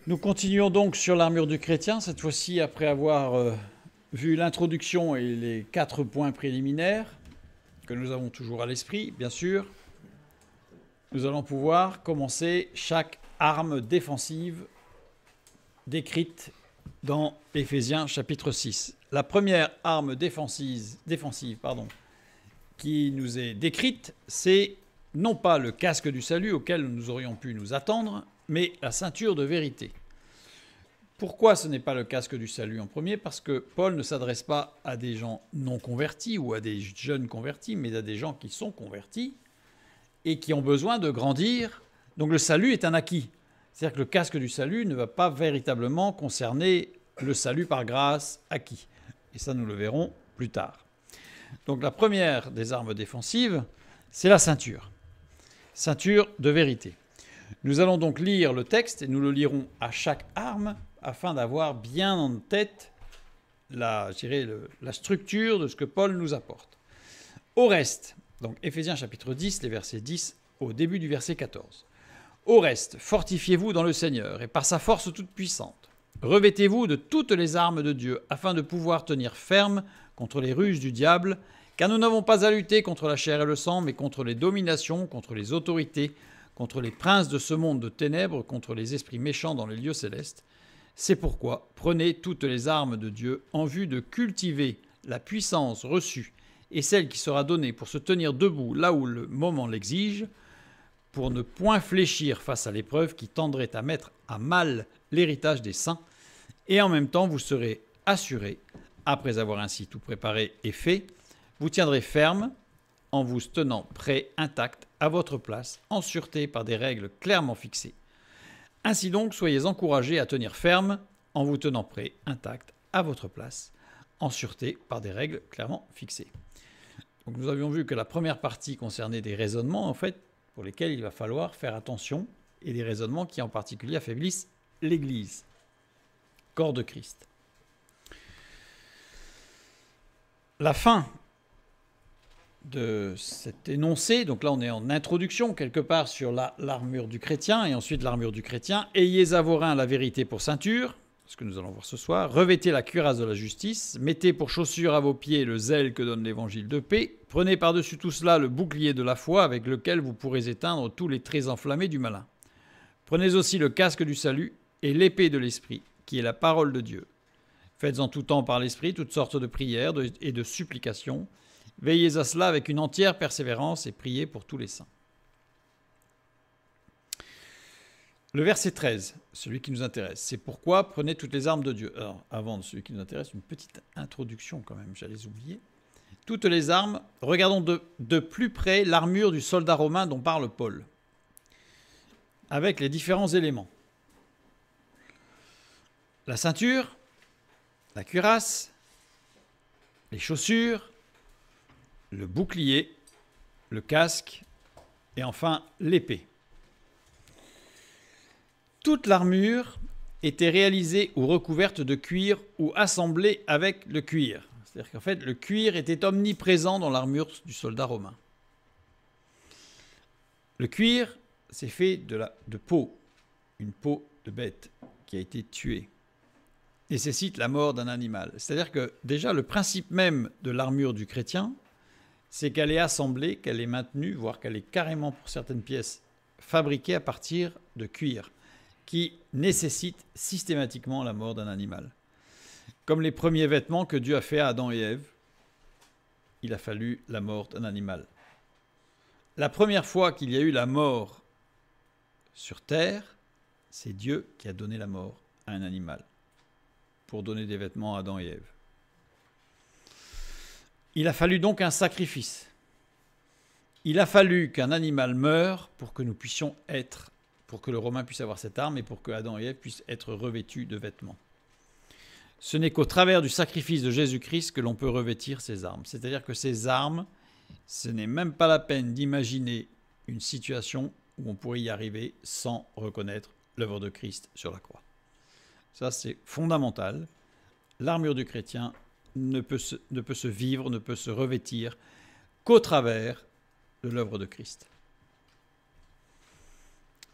Nous continuons donc sur l'armure du chrétien, cette fois-ci après avoir vu l'introduction et les 4 points préliminaires que nous avons toujours à l'esprit, bien sûr. Nous allons pouvoir commencer chaque arme défensive décrite dans Éphésiens chapitre 6. La première arme défensive qui nous est décrite, c'est non pas le casque du salut auquel nous aurions pu nous attendre, mais la ceinture de vérité. Pourquoi ce n'est pas le casque du salut en premier? Parce que Paul ne s'adresse pas à des gens non convertis ou à des jeunes convertis, mais à des gens qui sont convertis et qui ont besoin de grandir. Donc le salut est un acquis. C'est-à-dire que le casque du salut ne va pas véritablement concerner le salut par grâce acquis. Et ça, nous le verrons plus tard. Donc la première des armes défensives, c'est la ceinture. Ceinture de vérité. Nous allons donc lire le texte et nous le lirons à chaque arme afin d'avoir bien en tête la structure de ce que Paul nous apporte. Au reste, donc Éphésiens chapitre 10, les versets 10 au début du verset 14. Au reste, fortifiez-vous dans le Seigneur et par sa force toute puissante. Revêtez-vous de toutes les armes de Dieu afin de pouvoir tenir ferme contre les ruses du diable, car nous n'avons pas à lutter contre la chair et le sang, mais contre les dominations, contre les autorités, contre les princes de ce monde de ténèbres, contre les esprits méchants dans les lieux célestes. C'est pourquoi prenez toutes les armes de Dieu en vue de cultiver la puissance reçue et celle qui sera donnée pour se tenir debout là où le moment l'exige, pour ne point fléchir face à l'épreuve qui tendrait à mettre à mal l'héritage des saints, et en même temps vous serez assurés, après avoir ainsi tout préparé et fait, vous tiendrez ferme en vous tenant prêt, intact, à votre place, en sûreté par des règles clairement fixées. Ainsi donc, soyez encouragés à tenir ferme en vous tenant prêt, intact, à votre place, en sûreté par des règles clairement fixées. Donc nous avions vu que la première partie concernait des raisonnements, en fait, pour lesquels il va falloir faire attention, et des raisonnements qui en particulier affaiblissent l'Église, corps de Christ. La fin de cet énoncé, donc là on est en introduction quelque part sur l'armure du chrétien, et ensuite l'armure du chrétien. Ayez à vos reins la vérité pour ceinture, ce que nous allons voir ce soir. Revêtez la cuirasse de la justice, mettez pour chaussure à vos pieds le zèle que donne l'évangile de paix. Prenez par-dessus tout cela le bouclier de la foi avec lequel vous pourrez éteindre tous les traits enflammés du malin. Prenez aussi le casque du salut et l'épée de l'esprit, qui est la parole de Dieu. Faites en tout temps par l'esprit toutes sortes de prières et de supplications. Veillez à cela avec une entière persévérance et priez pour tous les saints. Le verset 13, celui qui nous intéresse, c'est pourquoi prenez toutes les armes de Dieu. Alors, avant de celui qui nous intéresse, une petite introduction quand même, j'allais oublier. Toutes les armes, regardons de plus près l'armure du soldat romain dont parle Paul, avec les différents éléments. La ceinture, la cuirasse, les chaussures, le bouclier, le casque et enfin l'épée. Toute l'armure était réalisée ou recouverte de cuir ou assemblée avec le cuir. C'est-à-dire qu'en fait, le cuir était omniprésent dans l'armure du soldat romain. Le cuir, c'est fait de peau, une peau de bête qui a été tuée. Nécessite la mort d'un animal. C'est-à-dire que déjà, le principe même de l'armure du chrétien, c'est qu'elle est assemblée, qu'elle est maintenue, voire qu'elle est carrément, pour certaines pièces, fabriquée à partir de cuir, qui nécessite systématiquement la mort d'un animal. Comme les premiers vêtements que Dieu a fait à Adam et Ève, il a fallu la mort d'un animal. La première fois qu'il y a eu la mort sur terre, c'est Dieu qui a donné la mort à un animal pour donner des vêtements à Adam et Ève. Il a fallu donc un sacrifice. Il a fallu qu'un animal meure pour que nous puissions être, pour que le Romain puisse avoir cette arme et pour que Adam et Ève puissent être revêtus de vêtements. Ce n'est qu'au travers du sacrifice de Jésus-Christ que l'on peut revêtir ces armes. C'est-à-dire que ces armes, ce n'est même pas la peine d'imaginer une situation où on pourrait y arriver sans reconnaître l'œuvre de Christ sur la croix. Ça, c'est fondamental. L'armure du chrétien ne peut se vivre, ne peut se revêtir qu'au travers de l'œuvre de Christ.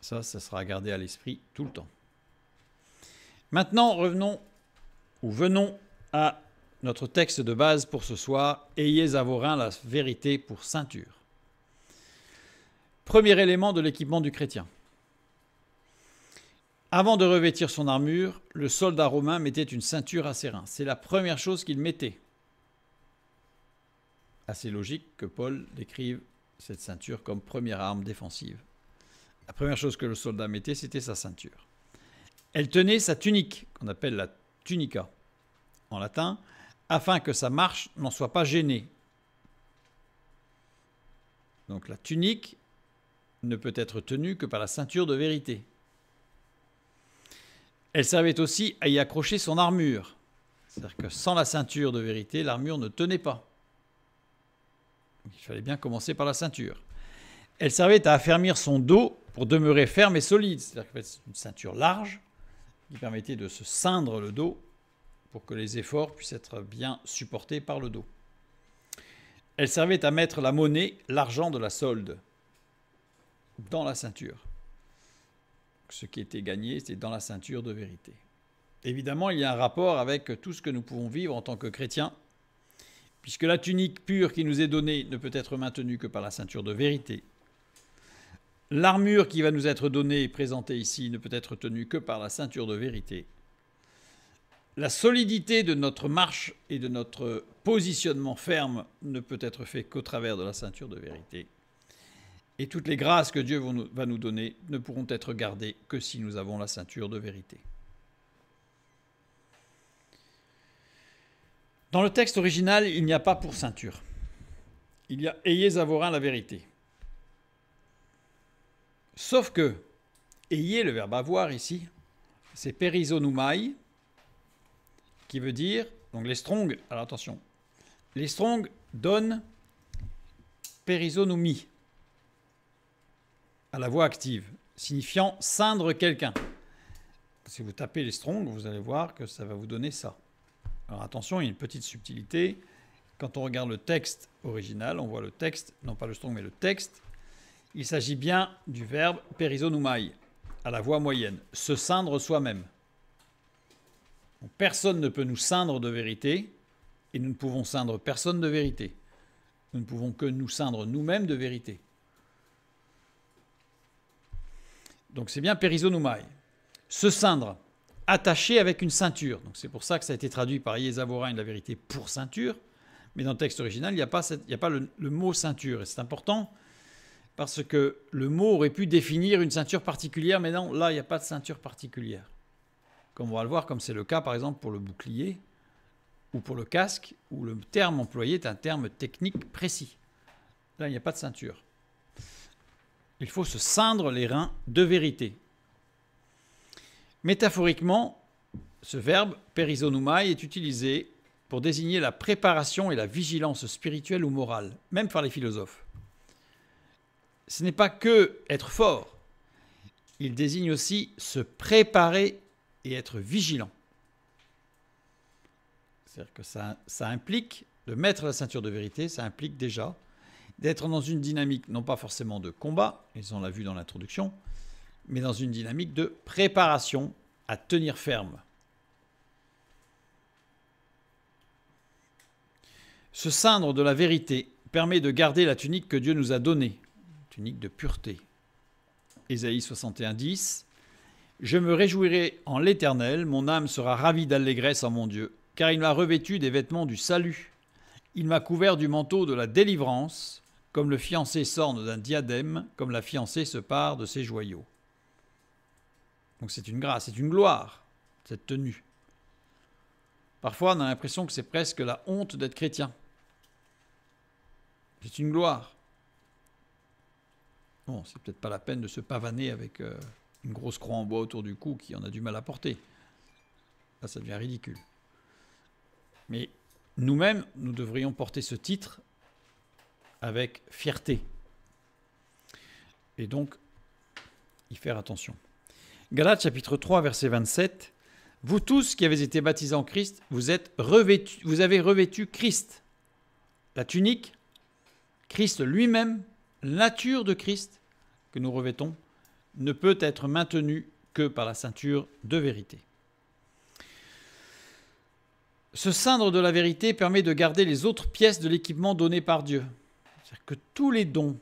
Ça sera gardé à l'esprit tout le temps. Maintenant, venons à notre texte de base pour ce soir. Ayez à vos reins la vérité pour ceinture. Premier élément de l'équipement du chrétien. Avant de revêtir son armure, le soldat romain mettait une ceinture à ses reins. C'est la première chose qu'il mettait. Assez logique que Paul décrive cette ceinture comme première arme défensive. La première chose que le soldat mettait, c'était sa ceinture. Elle tenait sa tunique, qu'on appelle la tunica en latin, afin que sa marche n'en soit pas gênée. Donc la tunique ne peut être tenue que par la ceinture de vérité. Elle servait aussi à y accrocher son armure. C'est-à-dire que sans la ceinture de vérité, l'armure ne tenait pas. Il fallait bien commencer par la ceinture. Elle servait à affermir son dos pour demeurer ferme et solide. C'est-à-dire que c'est une ceinture large qui permettait de se ceindre le dos pour que les efforts puissent être bien supportés par le dos. Elle servait à mettre la monnaie, l'argent de la solde, dans la ceinture. Ce qui était gagné, c'était dans la ceinture de vérité. Évidemment, il y a un rapport avec tout ce que nous pouvons vivre en tant que chrétiens, puisque la tunique pure qui nous est donnée ne peut être maintenue que par la ceinture de vérité. L'armure qui va nous être donnée et présentée ici ne peut être tenue que par la ceinture de vérité. La solidité de notre marche et de notre positionnement ferme ne peut être fait qu'au travers de la ceinture de vérité. Et toutes les grâces que Dieu va nous donner ne pourront être gardées que si nous avons la ceinture de vérité. Dans le texte original, il n'y a pas pour ceinture. Il y a « ayez à vos reins la vérité ». Sauf que « ayez », le verbe « avoir » ici, c'est « perisonoumai », qui veut dire, donc les Strong, alors attention, les Strong donnent « perisonoumi » à la voix active, signifiant ceindre quelqu'un. Si vous tapez les Strong, vous allez voir que ça va vous donner ça. Alors attention, il y a une petite subtilité. Quand on regarde le texte original, on voit le texte, non pas le Strong, mais le texte. Il s'agit bien du verbe perisonoumai, à la voix moyenne, se ceindre soi-même. Donc, personne ne peut nous ceindre de vérité, et nous ne pouvons ceindre personne de vérité. Nous ne pouvons que nous ceindre nous-mêmes de vérité. Donc c'est bien perisonoumai. Se ceindre, attaché avec une ceinture. Donc c'est pour ça que ça a été traduit par ayez à vos reins la vérité pour ceinture. Mais dans le texte original, il n'y a pas le mot ceinture. Et c'est important parce que le mot aurait pu définir une ceinture particulière, mais non, là, il n'y a pas de ceinture particulière. Comme on va le voir, comme c'est le cas par exemple pour le bouclier ou pour le casque, où le terme employé est un terme technique précis. Là, il n'y a pas de ceinture. Il faut se ceindre les reins de vérité. Métaphoriquement, ce verbe perisonoumai est utilisé pour désigner la préparation et la vigilance spirituelle ou morale, même par les philosophes. Ce n'est pas que être fort, il désigne aussi se préparer et être vigilant. C'est-à-dire que ça implique de mettre la ceinture de vérité, ça implique déjà d'être dans une dynamique, non pas forcément de combat, et on l'a vu dans l'introduction, mais dans une dynamique de préparation à tenir ferme. Se ceindre de la vérité permet de garder la tunique que Dieu nous a donnée, tunique de pureté. Ésaïe 61:10 « Je me réjouirai en l'Éternel, mon âme sera ravie d'allégresse en mon Dieu, car il m'a revêtu des vêtements du salut. Il m'a couvert du manteau de la délivrance, comme le fiancé s'orne d'un diadème, comme la fiancée se pare de ses joyaux. » Donc c'est une grâce, c'est une gloire, cette tenue. Parfois, on a l'impression que c'est presque la honte d'être chrétien. C'est une gloire. Bon, c'est peut-être pas la peine de se pavaner avec une grosse croix en bois autour du cou qui en a du mal à porter. Là, ça devient ridicule. Mais nous-mêmes, nous devrions porter ce titre avec fierté. Et donc, y faire attention. Galates chapitre 3, verset 27. « Vous tous qui avez été baptisés en Christ, vous avez revêtu Christ. » La tunique, Christ lui-même, la nature de Christ que nous revêtons, ne peut être maintenue que par la ceinture de vérité. Ce ceindre de la vérité permet de garder les autres pièces de l'équipement donné par Dieu. C'est-à-dire que tous les dons,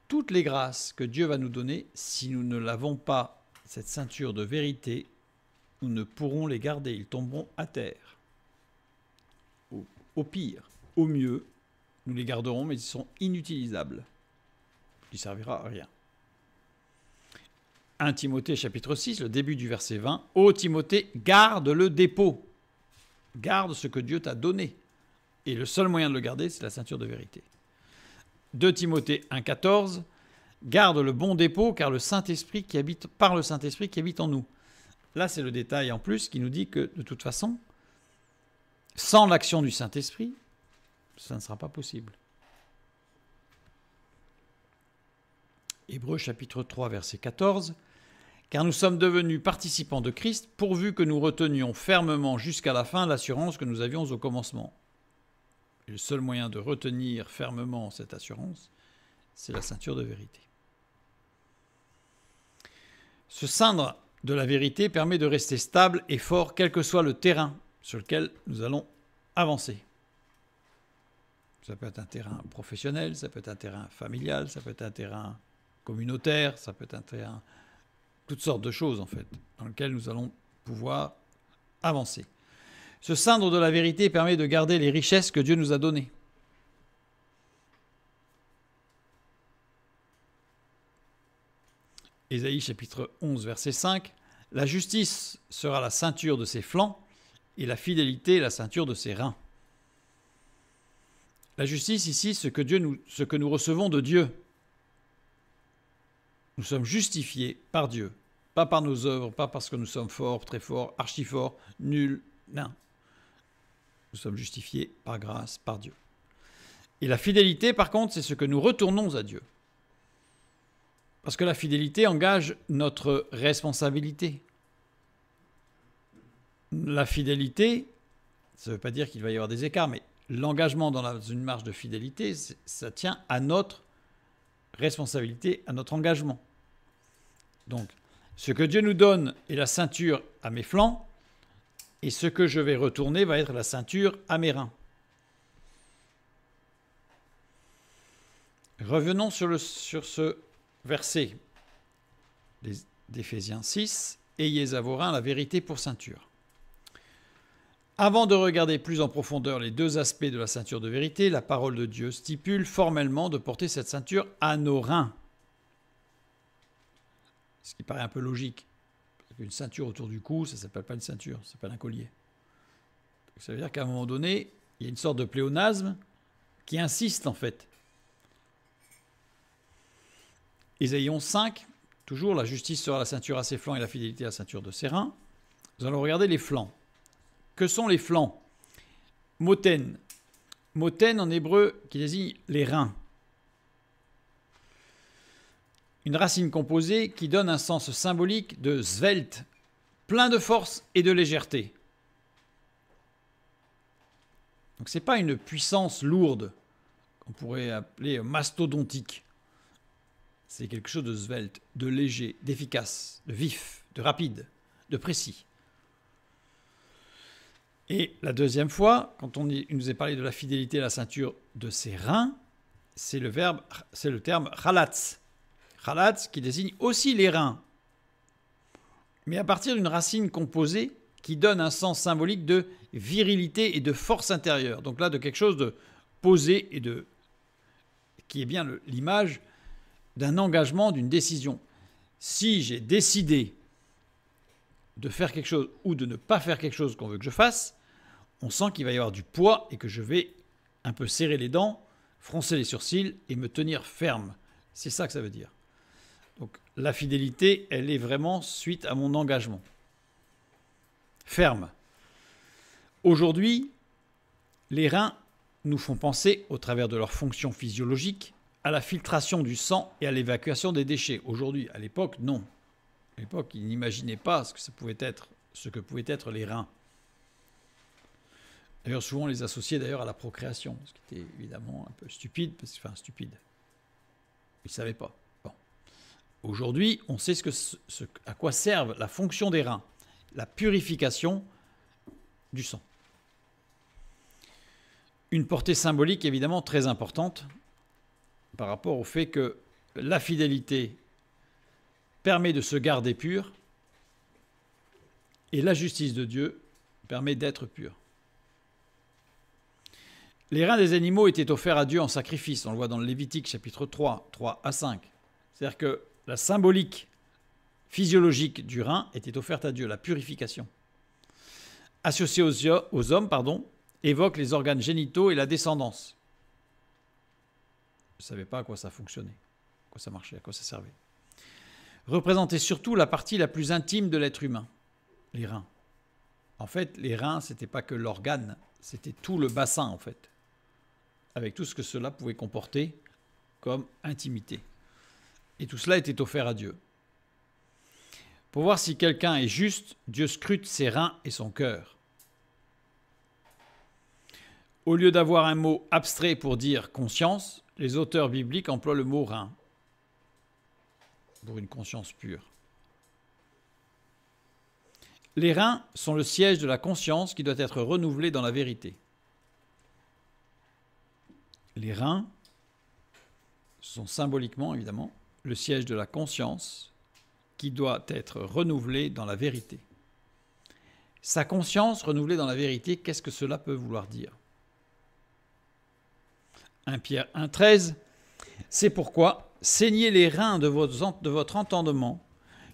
toutes les grâces que Dieu va nous donner, si nous ne l'avons pas, cette ceinture de vérité, nous ne pourrons les garder, ils tomberont à terre. Au pire, au mieux, nous les garderons, mais ils sont inutilisables. Il ne servira à rien. 1 Timothée chapitre 6, le début du verset 20. « Ô Timothée, garde le dépôt. Garde ce que Dieu t'a donné. Et le seul moyen de le garder, c'est la ceinture de vérité. » 2 Timothée 1, 14. « Garde le bon dépôt, car le Saint-Esprit qui habite, par le Saint-Esprit qui habite en nous. » Là, c'est le détail en plus qui nous dit que, de toute façon, sans l'action du Saint-Esprit, ça ne sera pas possible. Hébreux chapitre 3, verset 14. « Car nous sommes devenus participants de Christ, pourvu que nous retenions fermement jusqu'à la fin l'assurance que nous avions au commencement. » Et le seul moyen de retenir fermement cette assurance, c'est la ceinture de vérité. Ce ceindre de la vérité permet de rester stable et fort, quel que soit le terrain sur lequel nous allons avancer. Ça peut être un terrain professionnel, ça peut être un terrain familial, ça peut être un terrain communautaire, ça peut être un terrain... toutes sortes de choses, en fait, dans lesquelles nous allons pouvoir avancer. Ce ceindre de la vérité permet de garder les richesses que Dieu nous a données. Ésaïe chapitre 11, verset 5. « La justice sera la ceinture de ses flancs et la fidélité la ceinture de ses reins. » La justice ici, ce que nous recevons de Dieu. Nous sommes justifiés par Dieu, pas par nos œuvres, pas parce que nous sommes forts, très forts, archi forts, nuls, non. Nous sommes justifiés par grâce, par Dieu. Et la fidélité, par contre, c'est ce que nous retournons à Dieu. Parce que la fidélité engage notre responsabilité. La fidélité, ça ne veut pas dire qu'il va y avoir des écarts, mais l'engagement dans une marche de fidélité, ça tient à notre responsabilité, à notre engagement. Donc, ce que Dieu nous donne est la ceinture à mes flancs, et ce que je vais retourner va être la ceinture à mes reins. Revenons sur ce verset d'Éphésiens 6. « Ayez à vos reins la vérité pour ceinture. » Avant de regarder plus en profondeur les deux aspects de la ceinture de vérité, la parole de Dieu stipule formellement de porter cette ceinture à nos reins. Ce qui paraît un peu logique. Une ceinture autour du cou, ça ne s'appelle pas une ceinture, ça s'appelle un collier. Donc ça veut dire qu'à un moment donné, il y a une sorte de pléonasme qui insiste en fait. Ésaïe 11, 5, toujours, la justice sera la ceinture à ses flancs et la fidélité à la ceinture de ses reins. Nous allons regarder les flancs. Que sont les flancs? Moten. Moten en hébreu qui désigne les reins. Une racine composée qui donne un sens symbolique de svelte, plein de force et de légèreté. Donc ce n'est pas une puissance lourde qu'on pourrait appeler mastodontique. C'est quelque chose de svelte, de léger, d'efficace, de vif, de rapide, de précis. Et la deuxième fois, quand il nous est parlé de la fidélité à la ceinture de ses reins, c'est le terme chalatz. Chalatz qui désigne aussi les reins, mais à partir d'une racine composée qui donne un sens symbolique de virilité et de force intérieure. Donc là, de quelque chose de posé et qui est bien l'image d'un engagement, d'une décision. Si j'ai décidé de faire quelque chose ou de ne pas faire quelque chose qu'on veut que je fasse, on sent qu'il va y avoir du poids et que je vais un peu serrer les dents, froncer les sourcils et me tenir ferme. C'est ça que ça veut dire. Donc la fidélité, elle est vraiment suite à mon engagement. Ferme. Aujourd'hui, les reins nous font penser, au travers de leur fonction physiologique, à la filtration du sang et à l'évacuation des déchets. Aujourd'hui, à l'époque, non. À l'époque, ils n'imaginaient pas ce que pouvaient être les reins. D'ailleurs, souvent, on les associait d'ailleurs à la procréation, ce qui était évidemment un peu stupide, stupide. Ils ne savaient pas. Bon. Aujourd'hui, on sait à quoi servent la fonction des reins, la purification du sang. une portée symbolique évidemment très importante par rapport au fait que la fidélité permet de se garder pur et la justice de Dieu permet d'être pur. Les reins des animaux étaient offerts à Dieu en sacrifice. On le voit dans le Lévitique chapitre 3, 3 à 5. C'est-à-dire que la symbolique physiologique du rein était offerte à Dieu, la purification. Associée aux hommes, évoque les organes génitaux et la descendance. Je ne savais pas à quoi ça fonctionnait, à quoi ça marchait, à quoi ça servait. Représentait surtout la partie la plus intime de l'être humain, les reins. En fait, les reins, ce n'était pas que l'organe, c'était tout le bassin, en fait, avec tout ce que cela pouvait comporter comme intimité. Et tout cela était offert à Dieu. Pour voir si quelqu'un est juste, Dieu scrute ses reins et son cœur. Au lieu d'avoir un mot abstrait pour dire conscience, les auteurs bibliques emploient le mot rein pour une conscience pure. Les reins sont le siège de la conscience qui doit être renouvelée dans la vérité. Les reins sont symboliquement, évidemment, le siège de la conscience qui doit être renouvelée dans la vérité. Sa conscience renouvelée dans la vérité, qu'est-ce que cela peut vouloir dire ? 1 Pierre 1,13 « C'est pourquoi, saignez les reins de votre entendement,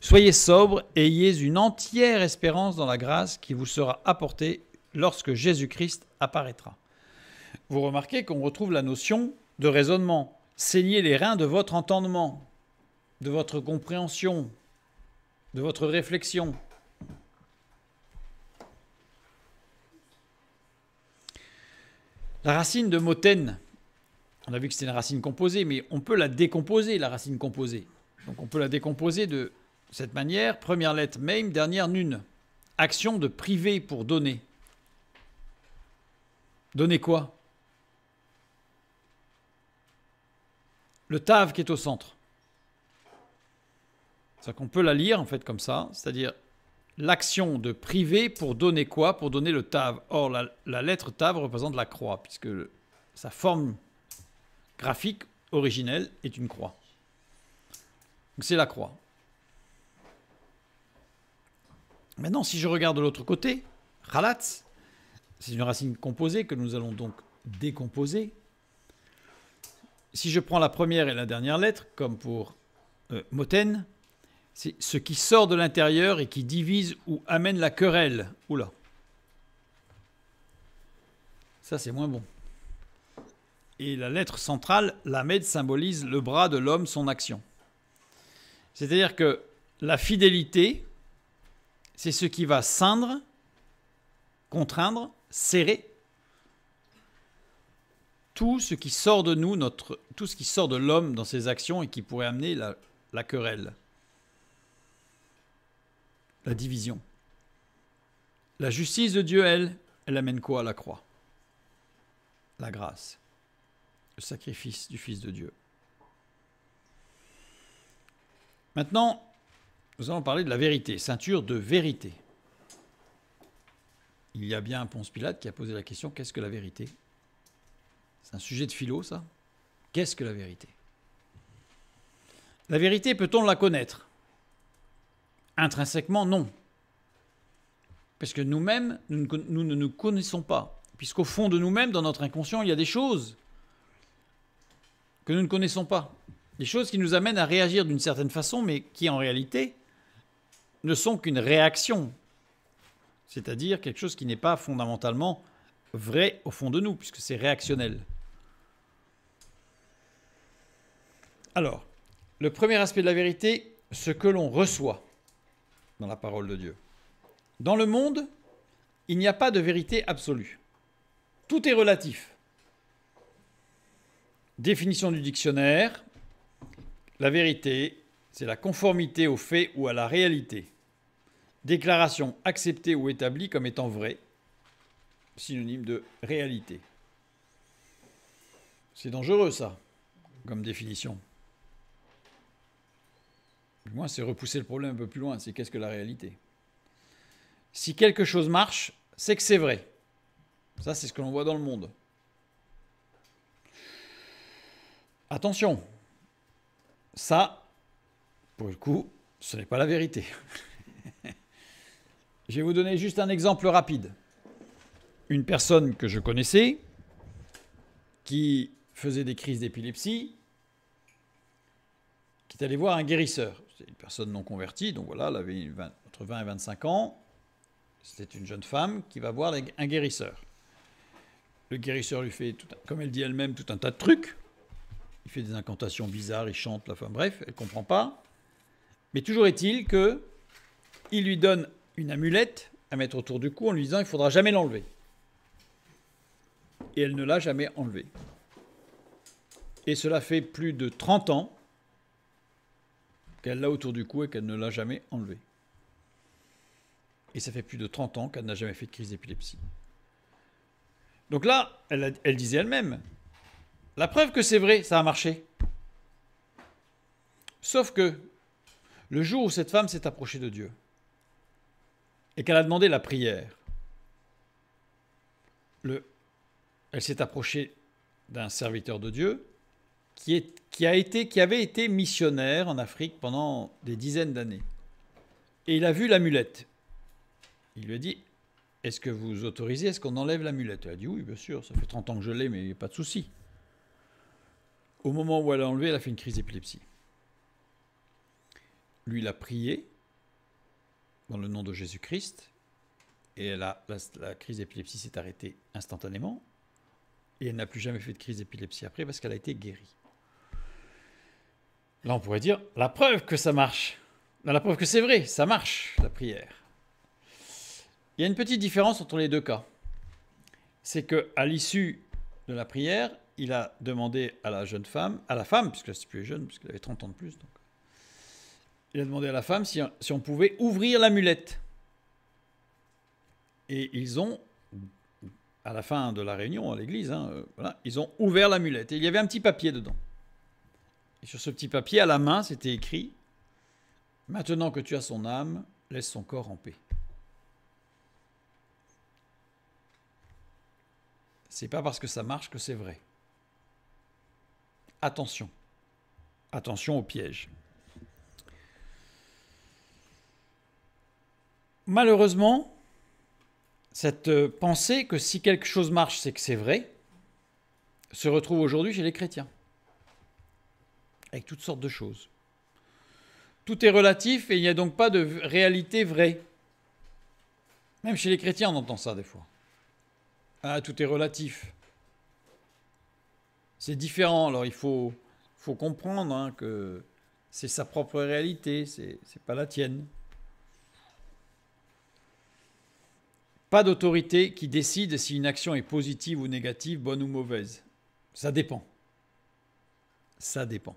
soyez sobres et ayez une entière espérance dans la grâce qui vous sera apportée lorsque Jésus-Christ apparaîtra. » Vous remarquez qu'on retrouve la notion de raisonnement. Saignez les reins de votre entendement, de votre compréhension, de votre réflexion. La racine de moten, on a vu que c'était une racine composée, mais on peut la décomposer, la racine composée. Donc on peut la décomposer de cette manière. Première lettre même, dernière nun. Action de priver pour donner. Donner quoi ? Le tav qui est au centre. C'est-à-dire qu'on peut la lire en fait comme ça, c'est-à-dire l'action de priver pour donner quoi ? Pour donner le tav. Or, la lettre tav représente la croix, puisque sa forme graphique originelle est une croix. Donc c'est la croix. Maintenant, si je regarde de l'autre côté, chalatz, c'est une racine composée que nous allons donc décomposer. Si je prends la première et la dernière lettre, comme pour moten, c'est ce qui sort de l'intérieur et qui divise ou amène la querelle. Oula. Ça, c'est moins bon. Et la lettre centrale, lamed, symbolise le bras de l'homme, son action. C'est-à-dire que la fidélité, c'est ce qui va ceindre, contraindre, serrer tout ce qui sort de nous, tout ce qui sort de l'homme dans ses actions et qui pourrait amener la querelle, la division. La justice de Dieu, elle amène quoi à la croix ? La grâce, le sacrifice du Fils de Dieu. Maintenant, nous allons parler de la vérité, ceinture de vérité. Il y a bien Ponce Pilate qui a posé la question, qu'est-ce que la vérité ? C'est un sujet de philo, ça. Qu'est-ce que la vérité ? La vérité, peut-on la connaître ? Intrinsèquement, non. Parce que nous-mêmes, nous ne nous connaissons pas. Puisqu'au fond de nous-mêmes, dans notre inconscient, il y a des choses que nous ne connaissons pas. Des choses qui nous amènent à réagir d'une certaine façon, mais qui en réalité ne sont qu'une réaction. C'est-à-dire quelque chose qui n'est pas fondamentalement vrai au fond de nous, puisque c'est réactionnel. Alors, le premier aspect de la vérité, ce que l'on reçoit dans la parole de Dieu. Dans le monde, il n'y a pas de vérité absolue. Tout est relatif. Définition du dictionnaire, la vérité, c'est la conformité aux faits ou à la réalité. Déclaration acceptée ou établie comme étant vraie, synonyme de réalité. C'est dangereux, ça, comme définition. Moi, c'est repousser le problème un peu plus loin, c'est qu'est-ce que la réalité ? Si quelque chose marche, c'est que c'est vrai. Ça, c'est ce que l'on voit dans le monde. Attention, ça, pour le coup, ce n'est pas la vérité. Je vais vous donner juste un exemple rapide. Une personne que je connaissais qui faisait des crises d'épilepsie, qui est allée voir un guérisseur. C'est une personne non convertie, donc voilà, elle avait entre 20 et 25 ans. C'était une jeune femme qui va voir un guérisseur. Le guérisseur lui fait, comme elle dit elle-même, tout un tas de trucs. Il fait des incantations bizarres, il chante, la femme, bref, elle ne comprend pas. Mais toujours est-il qu'il lui donne une amulette à mettre autour du cou en lui disant il ne faudra jamais l'enlever. Et elle ne l'a jamais enlevée. Et cela fait plus de 30 ans qu'elle l'a autour du cou et qu'elle ne l'a jamais enlevée. Et ça fait plus de 30 ans qu'elle n'a jamais fait de crise d'épilepsie. Donc là, elle disait elle-même, la preuve que c'est vrai, ça a marché. Sauf que le jour où cette femme s'est approchée de Dieu et qu'elle a demandé la prière, elle s'est approchée d'un serviteur de Dieu qui avait été missionnaire en Afrique pendant des dizaines d'années. Et il a vu l'amulette. Il lui a dit, est-ce que vous autorisez, est-ce qu'on enlève l'amulette? Elle a dit, oui, bien sûr, ça fait 30 ans que je l'ai, mais il n'y a pas de souci. Au moment où elle l'a enlevé, elle a fait une crise d'épilepsie. Lui, il a prié dans le nom de Jésus-Christ, et la crise d'épilepsie s'est arrêtée instantanément, et elle n'a plus jamais fait de crise d'épilepsie après parce qu'elle a été guérie. Là, on pourrait dire, la preuve que ça marche. La preuve que c'est vrai, ça marche, la prière. Il y a une petite différence entre les deux cas. C'est qu'à l'issue de la prière, il a demandé à la jeune femme, à la femme, puisque c'est plus jeune, puisqu'elle avait 30 ans de plus, donc, il a demandé à la femme si on pouvait ouvrir l'amulette. Et ils ont, à la fin de la réunion à l'église, voilà, ils ont ouvert l'amulette. Et il y avait un petit papier dedans. Et sur ce petit papier, à la main, c'était écrit « Maintenant que tu as son âme, laisse son corps en paix ». C'est pas parce que ça marche que c'est vrai. Attention. Attention au piège. Malheureusement, cette pensée que si quelque chose marche, c'est que c'est vrai, se retrouve aujourd'hui chez les chrétiens. Avec toutes sortes de choses. Tout est relatif et il n'y a donc pas de réalité vraie. Même chez les chrétiens, on entend ça des fois. Ah, tout est relatif. C'est différent. Alors il faut comprendre que c'est sa propre réalité, c'est pas la tienne. Pas d'autorité qui décide si une action est positive ou négative, bonne ou mauvaise. Ça dépend. Ça dépend.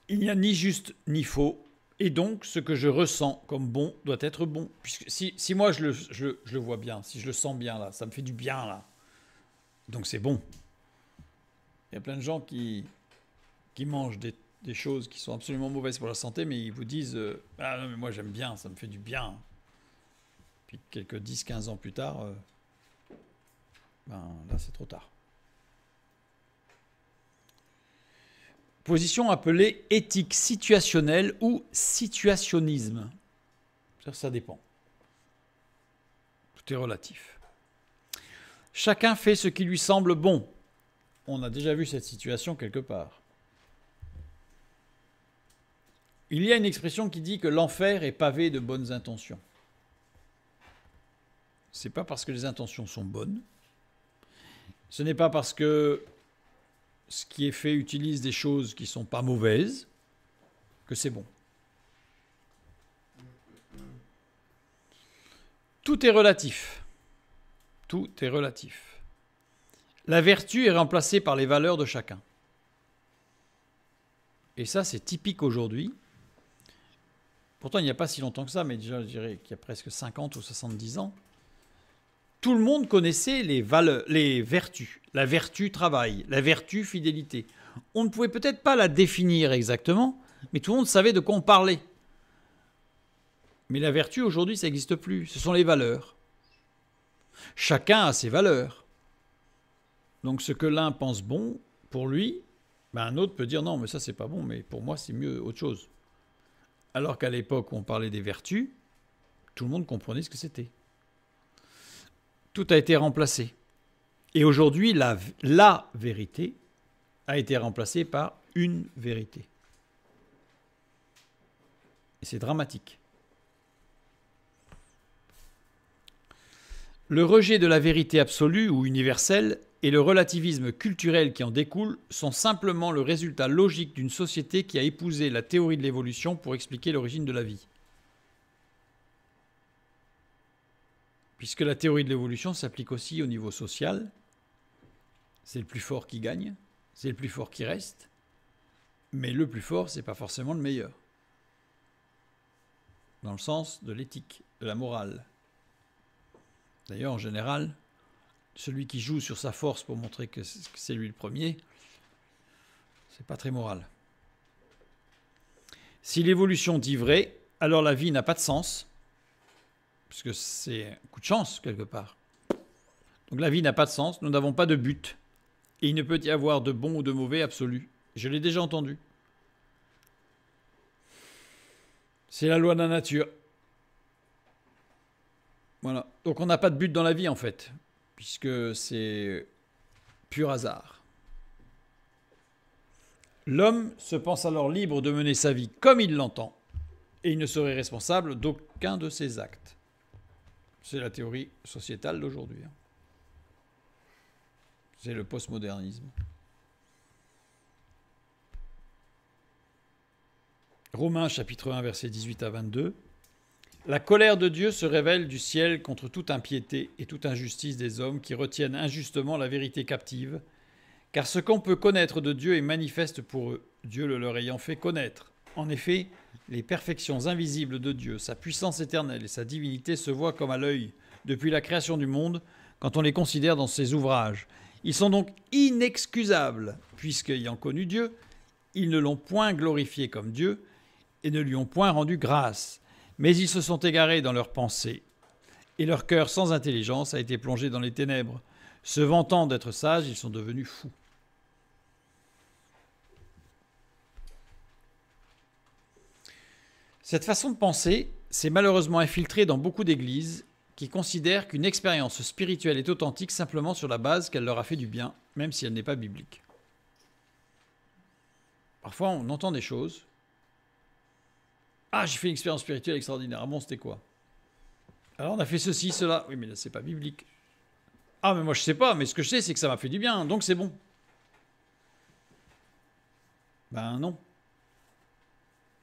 Il n'y a ni juste ni faux, et donc ce que je ressens comme bon doit être bon. Puisque si moi je le vois bien, si je le sens bien là, ça me fait du bien là, donc c'est bon. Il y a plein de gens qui mangent des choses qui sont absolument mauvaises pour la santé, mais ils vous disent « Ah non, mais moi j'aime bien, ça me fait du bien ». Puis quelques 10-15 ans plus tard, là c'est trop tard. Position appelée éthique situationnelle ou situationnisme. Ça dépend. Tout est relatif. Chacun fait ce qui lui semble bon. On a déjà vu cette situation quelque part. Il y a une expression qui dit que l'enfer est pavé de bonnes intentions. Ce n'est pas parce que les intentions sont bonnes. Ce n'est pas parce que ce qui est fait utilise des choses qui ne sont pas mauvaises que c'est bon. Tout est relatif. Tout est relatif. La vertu est remplacée par les valeurs de chacun. Et ça, c'est typique aujourd'hui. Pourtant, il n'y a pas si longtemps que ça, mais déjà, je dirais qu'il y a presque 50 ou 70 ans. Tout le monde connaissait les valeurs, les vertus. La vertu travail, la vertu fidélité. On ne pouvait peut-être pas la définir exactement, mais tout le monde savait de quoi on parlait. Mais la vertu, aujourd'hui, ça n'existe plus. Ce sont les valeurs. Chacun a ses valeurs. Donc ce que l'un pense bon pour lui, Ben, un autre peut dire non, mais ça c'est pas bon, mais pour moi c'est mieux autre chose. Alors qu'à l'époque où on parlait des vertus, tout le monde comprenait ce que c'était. Tout a été remplacé. Et aujourd'hui, la vérité a été remplacée par une vérité. Et c'est dramatique. Le rejet de la vérité absolue ou universelle et le relativisme culturel qui en découle sont simplement le résultat logique d'une société qui a épousé la théorie de l'évolution pour expliquer l'origine de la vie. Puisque la théorie de l'évolution s'applique aussi au niveau social, c'est le plus fort qui gagne, c'est le plus fort qui reste, mais le plus fort, ce n'est pas forcément le meilleur. Dans le sens de l'éthique, de la morale. D'ailleurs, en général, celui qui joue sur sa force pour montrer que c'est lui le premier, c'est pas très moral. Si l'évolution dit vrai, alors la vie n'a pas de sens, puisque c'est un coup de chance quelque part. Donc la vie n'a pas de sens, nous n'avons pas de but, et il ne peut y avoir de bon ou de mauvais absolu. Je l'ai déjà entendu. C'est la loi de la nature. Voilà. Donc on n'a pas de but dans la vie en fait, puisque c'est pur hasard. L'homme se pense alors libre de mener sa vie comme il l'entend, et il ne serait responsable d'aucun de ses actes. C'est la théorie sociétale d'aujourd'hui. C'est le postmodernisme. Romains chapitre 1 versets 18 à 22. La colère de Dieu se révèle du ciel contre toute impiété et toute injustice des hommes qui retiennent injustement la vérité captive, car ce qu'on peut connaître de Dieu est manifeste pour eux, Dieu le leur ayant fait connaître. En effet, les perfections invisibles de Dieu, sa puissance éternelle et sa divinité se voient comme à l'œil depuis la création du monde quand on les considère dans ses ouvrages. Ils sont donc inexcusables, puisqu'ayant connu Dieu, ils ne l'ont point glorifié comme Dieu et ne lui ont point rendu grâce. Mais ils se sont égarés dans leurs pensées, et leur cœur sans intelligence a été plongé dans les ténèbres. Se vantant d'être sages, ils sont devenus fous. Cette façon de penser s'est malheureusement infiltrée dans beaucoup d'églises qui considèrent qu'une expérience spirituelle est authentique simplement sur la base qu'elle leur a fait du bien, même si elle n'est pas biblique. Parfois, on entend des choses. Ah, j'ai fait une expérience spirituelle extraordinaire. Ah bon, c'était quoi? Alors, on a fait ceci, cela. Oui, mais là, c'est pas biblique. Ah, mais moi, je sais pas. Mais ce que je sais, c'est que ça m'a fait du bien. Donc, c'est bon. Ben non.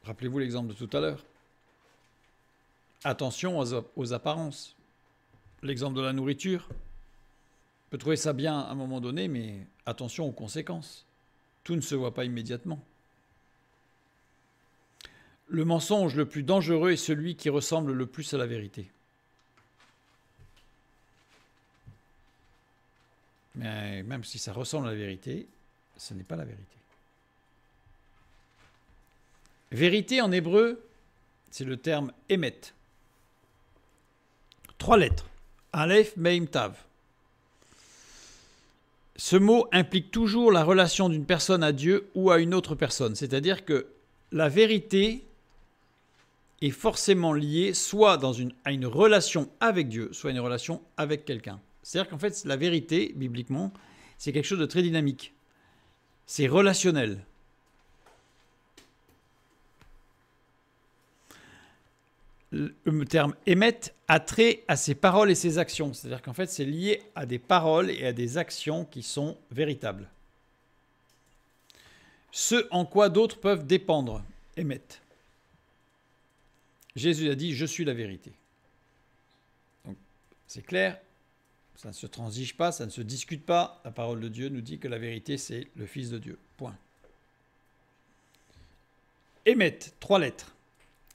Rappelez-vous l'exemple de tout à l'heure. Attention aux apparences. L'exemple de la nourriture. On peut trouver ça bien à un moment donné, mais attention aux conséquences. Tout ne se voit pas immédiatement. Le mensonge le plus dangereux est celui qui ressemble le plus à la vérité. Mais même si ça ressemble à la vérité, ce n'est pas la vérité. Vérité en hébreu, c'est le terme émet. 3 lettres. Aleph, Meim, Tav. Ce mot implique toujours la relation d'une personne à Dieu ou à une autre personne. C'est-à-dire que la vérité est forcément liée soit à une relation avec Dieu, soit à une relation avec quelqu'un. C'est-à-dire qu'en fait, la vérité, bibliquement, c'est quelque chose de très dynamique. C'est relationnel. Le terme émet a trait à ses paroles et ses actions. C'est-à-dire qu'en fait, c'est lié à des paroles et à des actions qui sont véritables. Ce en quoi d'autres peuvent dépendre, émet. Jésus a dit « Je suis la vérité ». Donc, c'est clair, ça ne se transige pas, ça ne se discute pas. La parole de Dieu nous dit que la vérité, c'est le Fils de Dieu. Point. Émet, 3 lettres.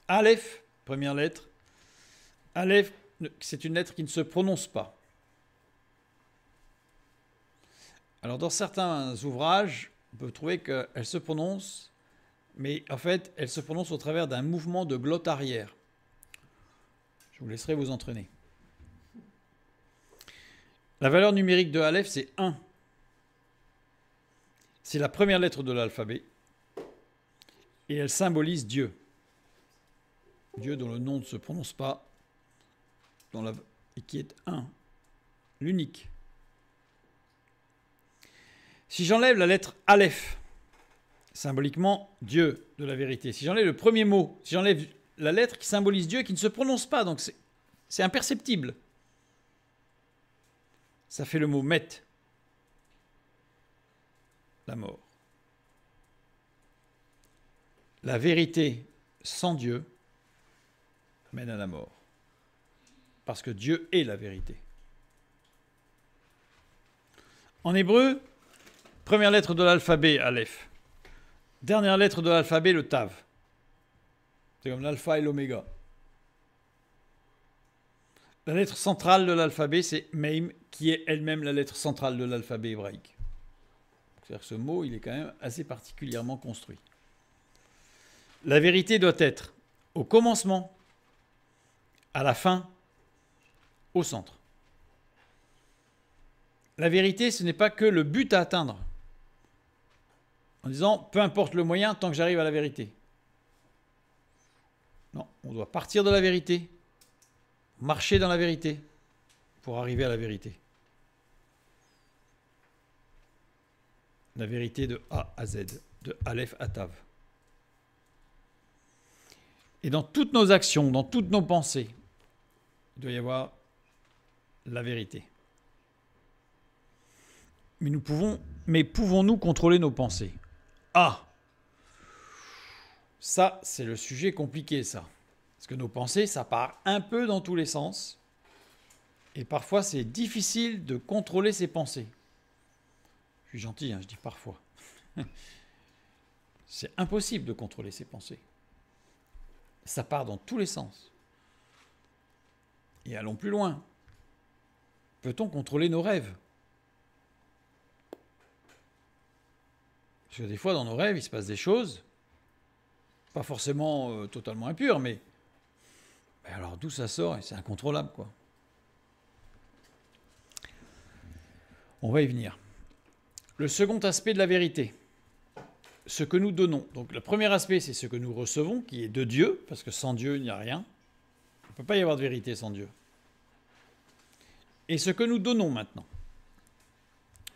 Aleph, première lettre. Aleph, c'est une lettre qui ne se prononce pas. Alors, dans certains ouvrages, on peut trouver qu'elle se prononce, mais en fait, elle se prononce au travers d'un mouvement de glotte arrière. Je vous laisserai vous entraîner. La valeur numérique de Aleph, c'est 1. C'est la première lettre de l'alphabet et elle symbolise Dieu. Dieu dont le nom ne se prononce pas et qui est un, l'unique. Si j'enlève la lettre Aleph, symboliquement Dieu de la vérité, si j'enlève le premier mot, si j'enlève la lettre qui symbolise Dieu qui ne se prononce pas, donc c'est imperceptible, ça fait le mot Met, la mort. La vérité sans Dieu mène à la mort. Parce que Dieu est la vérité. En hébreu, première lettre de l'alphabet, Aleph. Dernière lettre de l'alphabet, le Tav. C'est comme l'alpha et l'oméga. La lettre centrale de l'alphabet, c'est Meim, qui est elle-même la lettre centrale de l'alphabet hébraïque. C'est-à-dire que ce mot, il est quand même assez particulièrement construit. La vérité doit être au commencement, à la fin, au centre. La vérité, ce n'est pas que le but à atteindre. En disant, peu importe le moyen, tant que j'arrive à la vérité. Non, on doit partir de la vérité, marcher dans la vérité, pour arriver à la vérité. La vérité de A à Z, de Aleph à Tav. Et dans toutes nos actions, dans toutes nos pensées, il doit y avoir la vérité. Mais pouvons-nous contrôler nos pensées? Ah! Ça, c'est le sujet compliqué, ça. Parce que nos pensées, ça part un peu dans tous les sens. Et parfois, c'est difficile de contrôler ses pensées. Je suis gentil, hein, je dis parfois. C'est impossible de contrôler ses pensées. Ça part dans tous les sens. Et allons plus loin. Peut-on contrôler nos rêves? Parce que des fois, dans nos rêves, il se passe des choses, pas forcément totalement impures, mais alors d'où ça sort? Et c'est incontrôlable, quoi. On va y venir. Le second aspect de la vérité, ce que nous donnons. Donc le premier aspect, c'est ce que nous recevons, qui est de Dieu, parce que sans Dieu, il n'y a rien. Il ne peut pas y avoir de vérité sans Dieu. Et ce que nous donnons maintenant.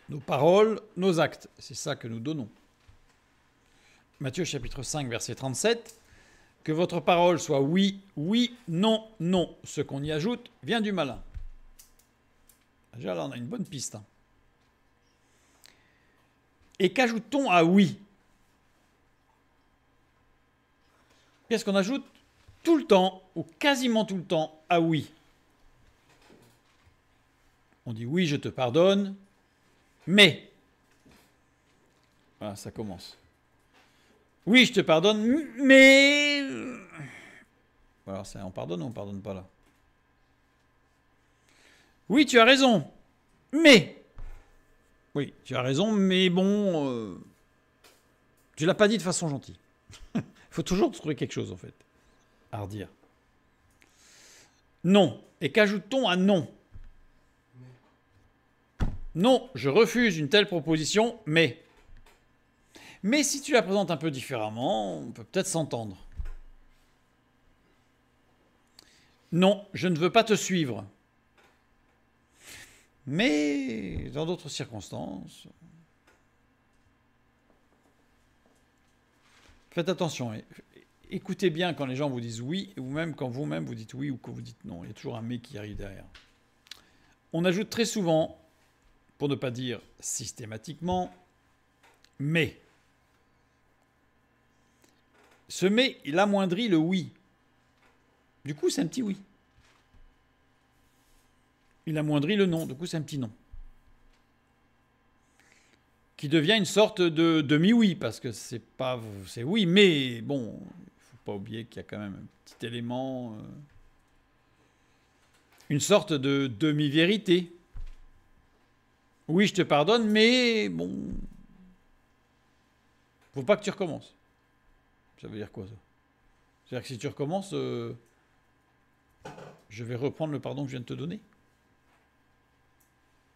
Nos paroles, nos actes, c'est ça que nous donnons. Matthieu chapitre 5, verset 37. Que votre parole soit oui, oui, non, non. Ce qu'on y ajoute vient du malin. Déjà là, on a une bonne piste. Hein. Et qu'ajoute-t-on à oui? Qu'est-ce qu'on ajoute tout le temps, ou quasiment tout le temps, à oui? On dit oui, je te pardonne, mais... Voilà, ça commence. Oui, je te pardonne, mais... Alors, on pardonne ou on ne pardonne pas là? Oui, tu as raison, mais... Oui, tu as raison, mais bon... Tu ne l'as pas dit de façon gentille. Il faut toujours trouver quelque chose, en fait, à redire. Non. Et qu'ajoute-t-on à non? Non, je refuse une telle proposition, mais... Mais si tu la présentes un peu différemment, on peut peut-être s'entendre. Non, je ne veux pas te suivre. Mais dans d'autres circonstances... Faites attention. Écoutez bien quand les gens vous disent oui, ou même quand vous-même vous dites oui ou que vous dites non. Il y a toujours un mais qui arrive derrière. On ajoute très souvent, pour ne pas dire systématiquement, mais. Ce mais, il amoindrit le oui. Du coup, c'est un petit oui. Il amoindrit le non. Du coup, c'est un petit non. Qui devient une sorte de demi-oui, parce que c'est oui, mais bon, il ne faut pas oublier qu'il y a quand même un petit élément, une sorte de demi-vérité. Oui, je te pardonne, mais bon, faut pas que tu recommences. Ça veut dire quoi, ça? C'est-à-dire que si tu recommences, je vais reprendre le pardon que je viens de te donner.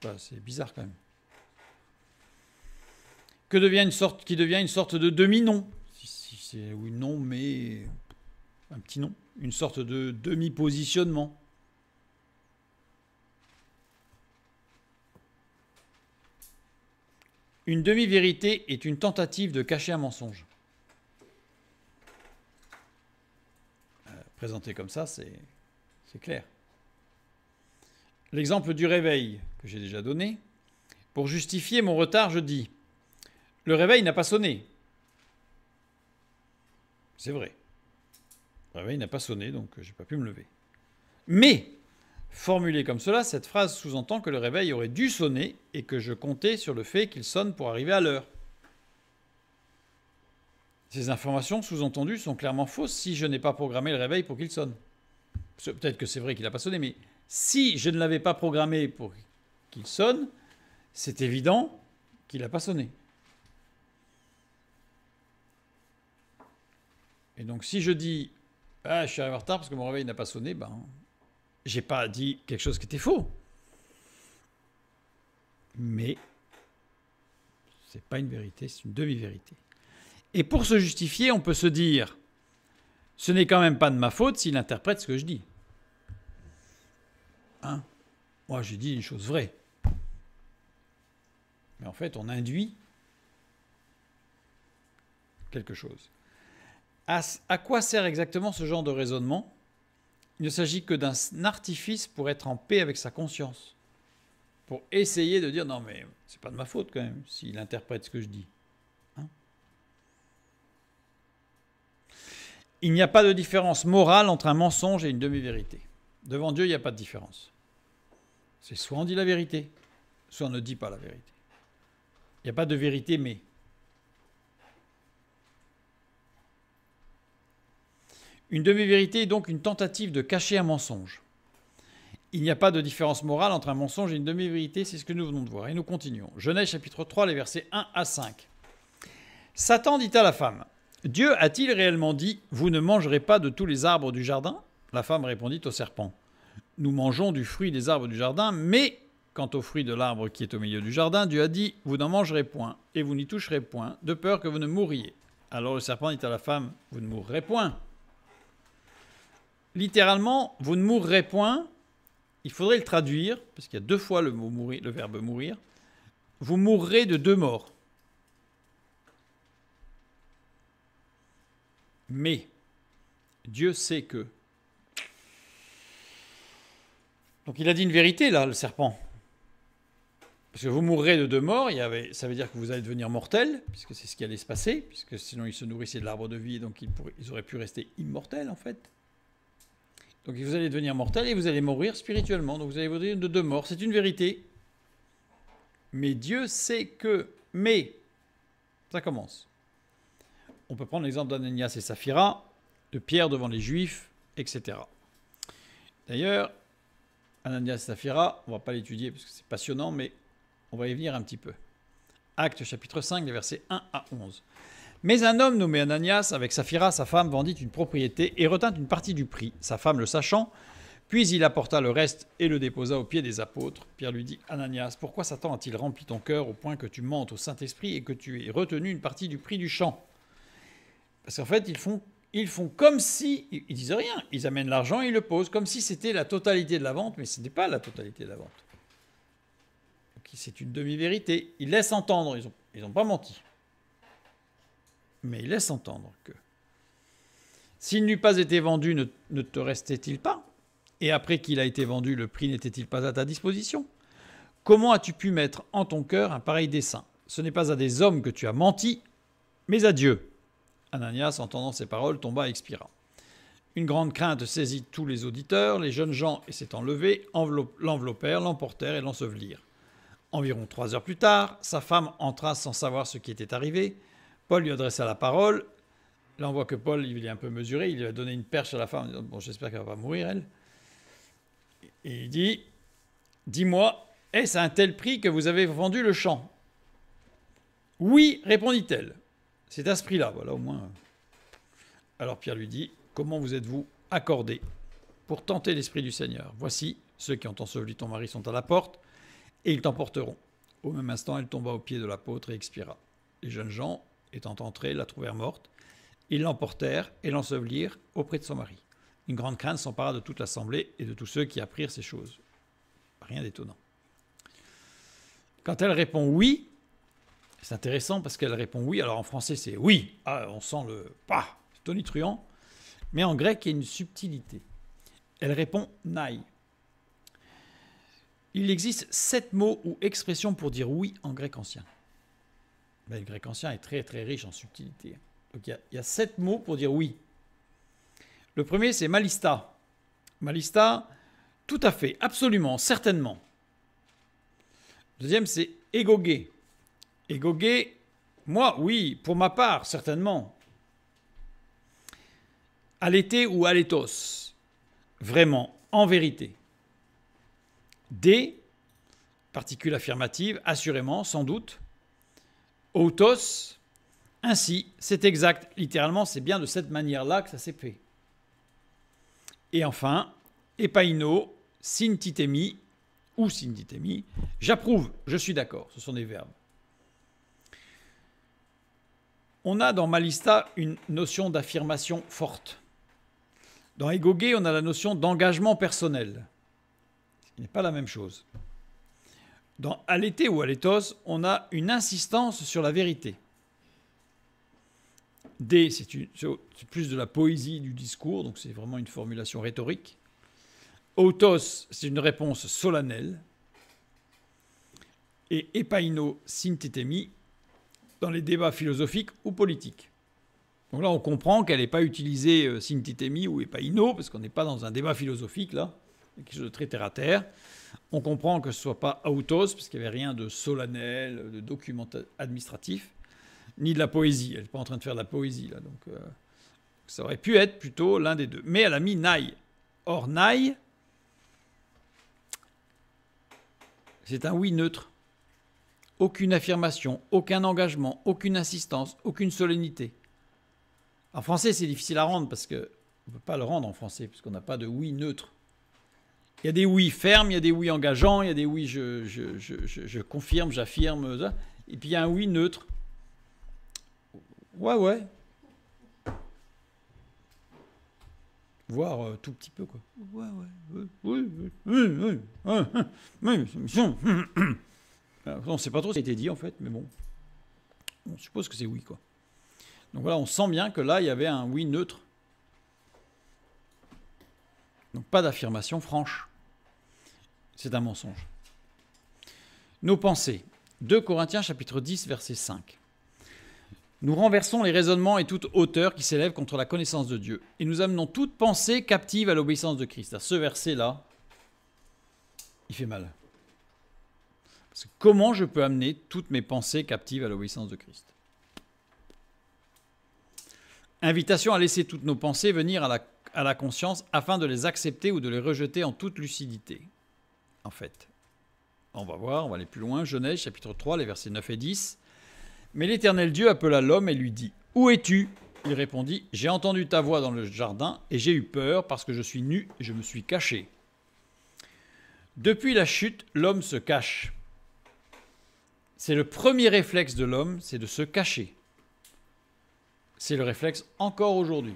Bah, c'est bizarre quand même. qui devient une sorte de demi-nom. Si c'est oui, non, mais un petit nom. Une sorte de demi-positionnement. Une demi-vérité est une tentative de cacher un mensonge. Présenté comme ça, c'est clair. L'exemple du réveil que j'ai déjà donné. Pour justifier mon retard, je dis « Le réveil n'a pas sonné ». C'est vrai. Le réveil n'a pas sonné, donc je n'ai pas pu me lever. Mais, formulée comme cela, cette phrase sous-entend que le réveil aurait dû sonner et que je comptais sur le fait qu'il sonne pour arriver à l'heure. Ces informations sous-entendues sont clairement fausses si je n'ai pas programmé le réveil pour qu'il sonne. Peut-être que c'est vrai qu'il n'a pas sonné, mais si je ne l'avais pas programmé pour qu'il sonne, c'est évident qu'il n'a pas sonné. Et donc si je dis « Ah, je suis arrivé en retard parce que mon réveil n'a pas sonné », ben, j'ai pas dit quelque chose qui était faux. Mais c'est pas une vérité, c'est une demi-vérité. Et pour se justifier, on peut se dire « Ce n'est quand même pas de ma faute s'il interprète ce que je dis. » Hein? Moi, j'ai dit une chose vraie. Mais en fait, on induit quelque chose. À quoi sert exactement ce genre de raisonnement? Il ne s'agit que d'un artifice pour être en paix avec sa conscience. Pour essayer de dire, non mais c'est pas de ma faute quand même, s'il interprète ce que je dis. Hein? Il n'y a pas de différence morale entre un mensonge et une demi-vérité. Devant Dieu, il n'y a pas de différence. C'est soit on dit la vérité, soit on ne dit pas la vérité. Il n'y a pas de vérité mais. Une demi-vérité est donc une tentative de cacher un mensonge. Il n'y a pas de différence morale entre un mensonge et une demi-vérité, c'est ce que nous venons de voir. Et nous continuons. Genèse chapitre 3, les versets 1 à 5. Satan dit à la femme, « Dieu a-t-il réellement dit, vous ne mangerez pas de tous les arbres du jardin ?» La femme répondit au serpent, « Nous mangeons du fruit des arbres du jardin, mais quant au fruit de l'arbre qui est au milieu du jardin, Dieu a dit, vous n'en mangerez point, et vous n'y toucherez point, de peur que vous ne mouriez. Alors le serpent dit à la femme, vous ne mourrez point. Littéralement, vous ne mourrez point, il faudrait le traduire, parce qu'il y a deux fois le mot mourir, le verbe mourir. Vous mourrez de deux morts. Mais Dieu sait que. Donc il a dit une vérité là, le serpent. Parce que vous mourrez de deux morts, ça veut dire que vous allez devenir mortel, puisque c'est ce qui allait se passer, puisque sinon ils se nourrissaient de l'arbre de vie, donc ils auraient pu rester immortels en fait. Donc vous allez devenir mortel et vous allez mourir spirituellement. Donc vous allez mourir de deux morts. C'est une vérité. Mais Dieu sait que. Mais, ça commence. On peut prendre l'exemple d'Ananias et Saphira, de Pierre devant les Juifs, etc. D'ailleurs, Ananias et Saphira, on ne va pas l'étudier parce que c'est passionnant, mais on va y venir un petit peu. Actes chapitre 5, les versets 1 à 11. Mais un homme nommé Ananias, avec Saphira, sa femme, vendit une propriété et retint une partie du prix, sa femme le sachant. Puis il apporta le reste et le déposa aux pieds des apôtres. Pierre lui dit, Ananias, pourquoi Satan a-t-il rempli ton cœur au point que tu mentes au Saint-Esprit et que tu aies retenu une partie du prix du champ? Parce qu'en fait, ils font comme si, ils disent rien, ils amènent l'argent et ils le posent, comme si c'était la totalité de la vente, mais ce n'est pas la totalité de la vente. C'est une demi-vérité. Ils laissent entendre, ils n'ont pas menti. Mais il laisse entendre que s'il n'eût pas été vendu, ne te restait-il pas? Et après qu'il a été vendu, le prix n'était-il pas à ta disposition? Comment as-tu pu mettre en ton cœur un pareil dessein? Ce n'est pas à des hommes que tu as menti, mais à Dieu. Ananias, entendant ces paroles, tomba et expira. Une grande crainte saisit tous les auditeurs. Les jeunes gens, s'étant levés, l'enveloppèrent, l'emportèrent et l'ensevelirent. Environ 3 heures plus tard, sa femme entra sans savoir ce qui était arrivé. Paul lui adressa la parole. Là, on voit que Paul, il est un peu mesuré. Il lui a donné une perche à la femme en disant, bon, j'espère qu'elle ne va pas mourir, elle. Et il dit, dis-moi, est-ce à un tel prix que vous avez vendu le champ? Oui, répondit-elle. C'est à ce prix-là, voilà, au moins. Alors Pierre lui dit, comment vous êtes-vous accordé pour tenter l'Esprit du Seigneur? Voici, ceux qui ont enseveli ton mari sont à la porte, et ils t'emporteront. Au même instant, elle tomba aux pieds de l'apôtre et expira. Les jeunes gens, étant entrés, la trouvèrent morte. Ils l'emportèrent et l'ensevelirent auprès de son mari. Une grande crainte s'empara de toute l'assemblée et de tous ceux qui apprirent ces choses. Rien d'étonnant. Quand elle répond oui, c'est intéressant parce qu'elle répond oui. Alors en français, c'est oui. Ah, on sent le tonitruant. Mais en grec, il y a une subtilité. Elle répond naï. Il existe 7 mots ou expressions pour dire oui en grec ancien. Ben, le grec ancien est très très riche en subtilité. Donc il y a 7 mots pour dire oui. Le premier, c'est malista. Malista, tout à fait, absolument, certainement. Le deuxième, c'est égogé. Égogé, moi, oui, pour ma part, certainement. Alété ou alétos, vraiment, en vérité. D, particule affirmative, assurément, sans doute. Autos, ainsi, c'est exact. Littéralement, c'est bien de cette manière-là que ça s'est fait. Et enfin, epaino, syntitemi ou syntitemi, j'approuve, je suis d'accord. Ce sont des verbes. On a dans malista une notion d'affirmation forte. Dans égogé, on a la notion d'engagement personnel. Ce qui n'est pas la même chose. Dans alété ou alétos, on a une insistance sur la vérité. D, c'est plus de la poésie du discours, donc c'est vraiment une formulation rhétorique. Autos, c'est une réponse solennelle. Et epaino syntitemi, dans les débats philosophiques ou politiques. Donc là, on comprend qu'elle n'est pas utilisée syntitemi ou epaino, parce qu'on n'est pas dans un débat philosophique, là, quelque chose de très terre-à-terre. On comprend que ce ne soit pas autos, parce qu'il n'y avait rien de solennel, de document administratif, ni de la poésie. Elle n'est pas en train de faire de la poésie, là. Donc, ça aurait pu être plutôt l'un des deux. Mais elle a mis naï. Or, naï, c'est un oui neutre. Aucune affirmation, aucun engagement, aucune insistance, aucune solennité. En français, c'est difficile à rendre parce qu'on ne peut pas le rendre en français, puisqu'on n'a pas de oui neutre. Il y a des oui fermes, il y a des oui engageants, il y a des oui je confirme, j'affirme, et puis il y a un oui neutre. Ouais. Voire tout petit peu, quoi. Oui. On ne sait pas trop ce qui a été dit, en fait, mais bon. On suppose que c'est oui, quoi. Donc voilà, on sent bien que là, il y avait un oui neutre. Donc pas d'affirmation franche. C'est un mensonge. Nos pensées. 2 Corinthiens, chapitre 10, verset 5. Nous renversons les raisonnements et toute hauteur qui s'élève contre la connaissance de Dieu. Et nous amenons toute pensée captive à l'obéissance de Christ. Ce verset-là, il fait mal. Parce que comment je peux amener toutes mes pensées captives à l'obéissance de Christ? Invitation à laisser toutes nos pensées venir à la conscience afin de les accepter ou de les rejeter en toute lucidité. En fait, on va voir, on va aller plus loin. Genèse, chapitre 3, les versets 9 et 10. Mais l'Éternel Dieu appela l'homme et lui dit : « Où es-tu ? » Il répondit : « J'ai entendu ta voix dans le jardin et j'ai eu peur parce que je suis nu et je me suis caché. » Depuis la chute, l'homme se cache. C'est le premier réflexe de l'homme, c'est de se cacher. C'est le réflexe encore aujourd'hui.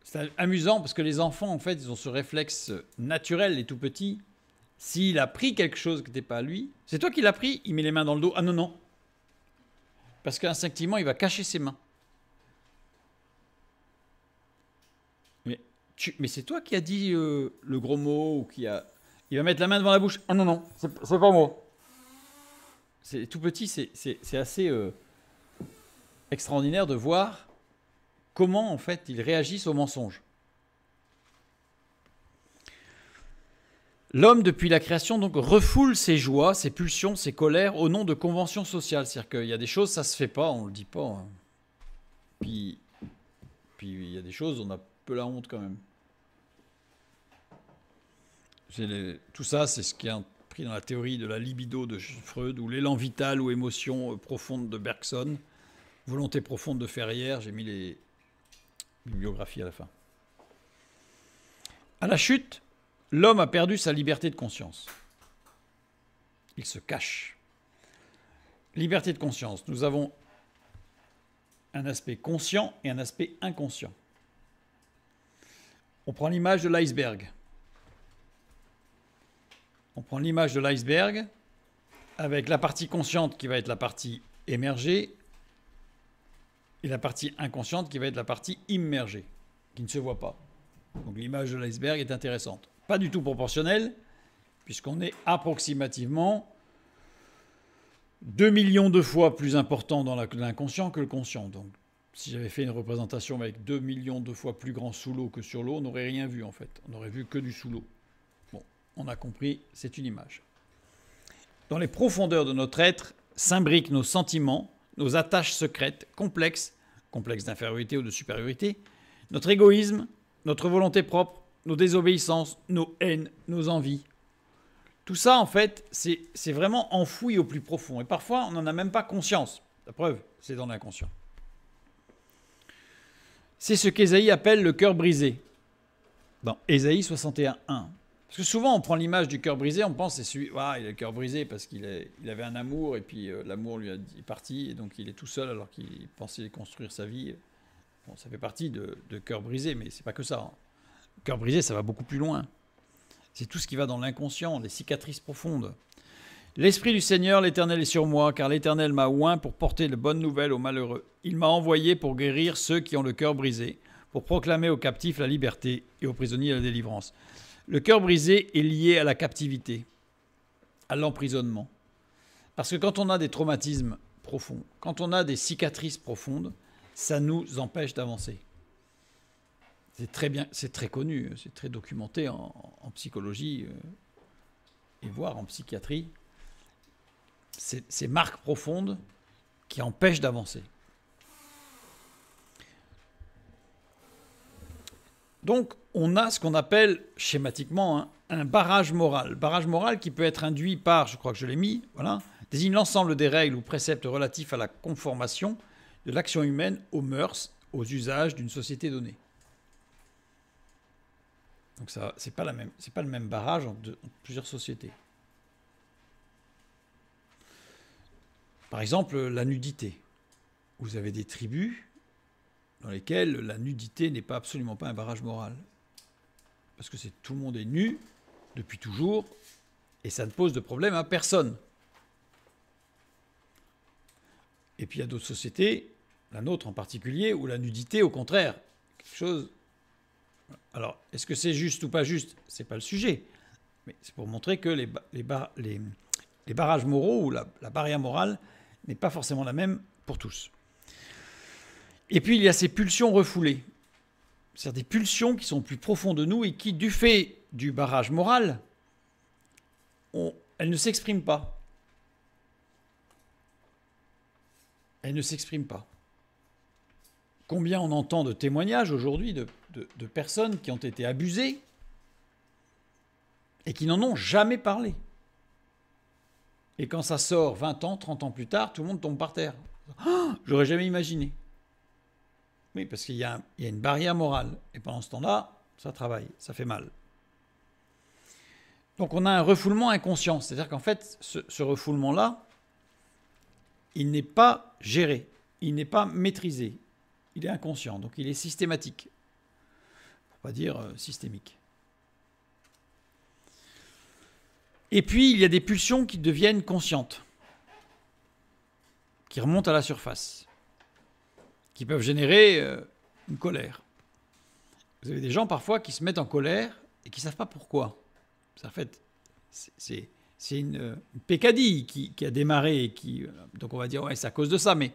C'est amusant parce que les enfants, en fait, ils ont ce réflexe naturel, les tout petits. S'il a pris quelque chose qui n'était pas à lui, c'est toi qui l'as pris, il met les mains dans le dos. Ah non. Parce qu'instinctivement, il va cacher ses mains. Mais c'est toi qui as dit le gros mot ou qui a... Il va mettre la main devant la bouche. Ah non, c'est pas moi. C'est tout petit, c'est assez extraordinaire de voir comment en fait ils réagissent aux mensonges. L'homme, depuis la création, donc refoule ses joies, ses pulsions, ses colères au nom de conventions sociales. C'est-à-dire qu'il y a des choses, ça se fait pas, on le dit pas. Hein. Puis il y a des choses, on a peu la honte quand même. Tout ça, c'est ce qui est pris dans la théorie de la libido de Freud, ou l'élan vital ou émotion profonde de Bergson, volonté profonde de Ferrière. J'ai mis les bibliographies à la fin. À la chute, l'homme a perdu sa liberté de conscience. Il se cache. liberté de conscience, nous avons un aspect conscient et un aspect inconscient. On prend l'image de l'iceberg. On prend l'image de l'iceberg avec la partie consciente qui va être la partie émergée et la partie inconsciente qui va être la partie immergée, qui ne se voit pas. Donc l'image de l'iceberg est intéressante. Pas du tout proportionnelle, puisqu'on est approximativement 2 millions de fois plus important dans l'inconscient que le conscient. Donc si j'avais fait une représentation avec 2 millions de fois plus grand sous l'eau que sur l'eau, on n'aurait rien vu en fait. On n'aurait vu que du sous l'eau. Bon, on a compris, c'est une image. Dans les profondeurs de notre être s'imbriquent nos sentiments, nos attaches secrètes, complexes d'infériorité ou de supériorité, notre égoïsme, notre volonté propre, nos désobéissances, nos haines, nos envies. Tout ça, en fait, c'est vraiment enfoui au plus profond. Et parfois, on n'en a même pas conscience. La preuve, c'est dans l'inconscient. C'est ce qu'Ésaïe appelle le cœur brisé, dans Ésaïe 61, 1. Parce que souvent, on prend l'image du cœur brisé, on pense que c'est celui, ah, il a le cœur brisé parce qu'il avait un amour, et puis l'amour lui est parti, et donc il est tout seul alors qu'il pensait construire sa vie. Bon, ça fait partie de cœur brisé, mais c'est pas que ça. Hein. Le cœur brisé, ça va beaucoup plus loin. C'est tout ce qui va dans l'inconscient, les cicatrices profondes. L'Esprit du Seigneur, l'Éternel est sur moi, car l'Éternel m'a oint pour porter de bonnes nouvelles aux malheureux. Il m'a envoyé pour guérir ceux qui ont le cœur brisé, pour proclamer aux captifs la liberté et aux prisonniers la délivrance. Le cœur brisé est lié à la captivité, à l'emprisonnement. Parce que quand on a des traumatismes profonds, quand on a des cicatrices profondes, ça nous empêche d'avancer. C'est très bien, c'est très connu, c'est très documenté en psychologie et voire en psychiatrie. Ces marques profondes qui empêchent d'avancer. Donc, on a ce qu'on appelle schématiquement un barrage moral. Barrage moral qui peut être induit par, je crois que je l'ai mis, voilà, désigne l'ensemble des règles ou préceptes relatifs à la conformation de l'action humaine aux mœurs, aux usages d'une société donnée. Donc ça, c'est pas le même barrage entre plusieurs sociétés. Par exemple, la nudité. Vous avez des tribus dans lesquelles la nudité n'est absolument pas un barrage moral. Parce que tout le monde est nu depuis toujours et ça ne pose de problème à personne. Et puis il y a d'autres sociétés, la nôtre en particulier, où la nudité, au contraire, quelque chose... Alors, est-ce que c'est juste ou pas juste? C'est pas le sujet. Mais c'est pour montrer que les barrages moraux ou la barrière morale n'est pas forcément la même pour tous. Et puis, il y a ces pulsions refoulées. C'est-à-dire des pulsions qui sont plus profondes de nous et qui, du fait du barrage moral, elles ne s'expriment pas. Elles ne s'expriment pas. Combien on entend de témoignages aujourd'hui de personnes qui ont été abusées et qui n'en ont jamais parlé. Et quand ça sort 20 ans, 30 ans plus tard, tout le monde tombe par terre. Oh, j'aurais jamais imaginé. Oui, parce qu'il y a une barrière morale. Et pendant ce temps-là, ça travaille, ça fait mal. Donc on a un refoulement inconscient. C'est-à-dire qu'en fait, ce refoulement-là, il n'est pas géré, il n'est pas maîtrisé. Il est inconscient, donc il est systématique. Pour pas dire systémique. Et puis, il y a des pulsions qui deviennent conscientes, qui remontent à la surface, qui peuvent générer une colère. Vous avez des gens parfois qui se mettent en colère et qui ne savent pas pourquoi. En fait, c'est une pécadille qui a démarré. Donc on va dire, ouais, c'est à cause de ça, mais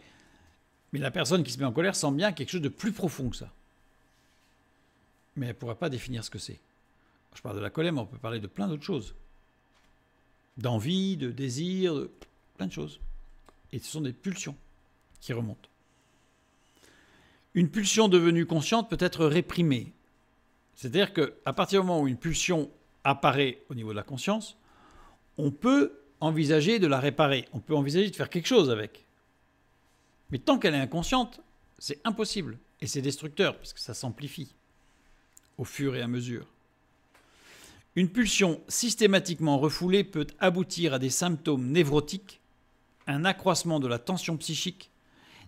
la personne qui se met en colère sent bien quelque chose de plus profond que ça. Mais elle ne pourra pas définir ce que c'est. Je parle de la colère, mais on peut parler de plein d'autres choses. D'envie, de désir, de plein de choses. Et ce sont des pulsions qui remontent. Une pulsion devenue consciente peut être réprimée. C'est-à-dire qu'à partir du moment où une pulsion apparaît au niveau de la conscience, on peut envisager de la réparer. On peut envisager de faire quelque chose avec. Mais tant qu'elle est inconsciente, c'est impossible. Et c'est destructeur, parce que ça s'amplifie au fur et à mesure. Une pulsion systématiquement refoulée peut aboutir à des symptômes névrotiques un accroissement de la tension psychique,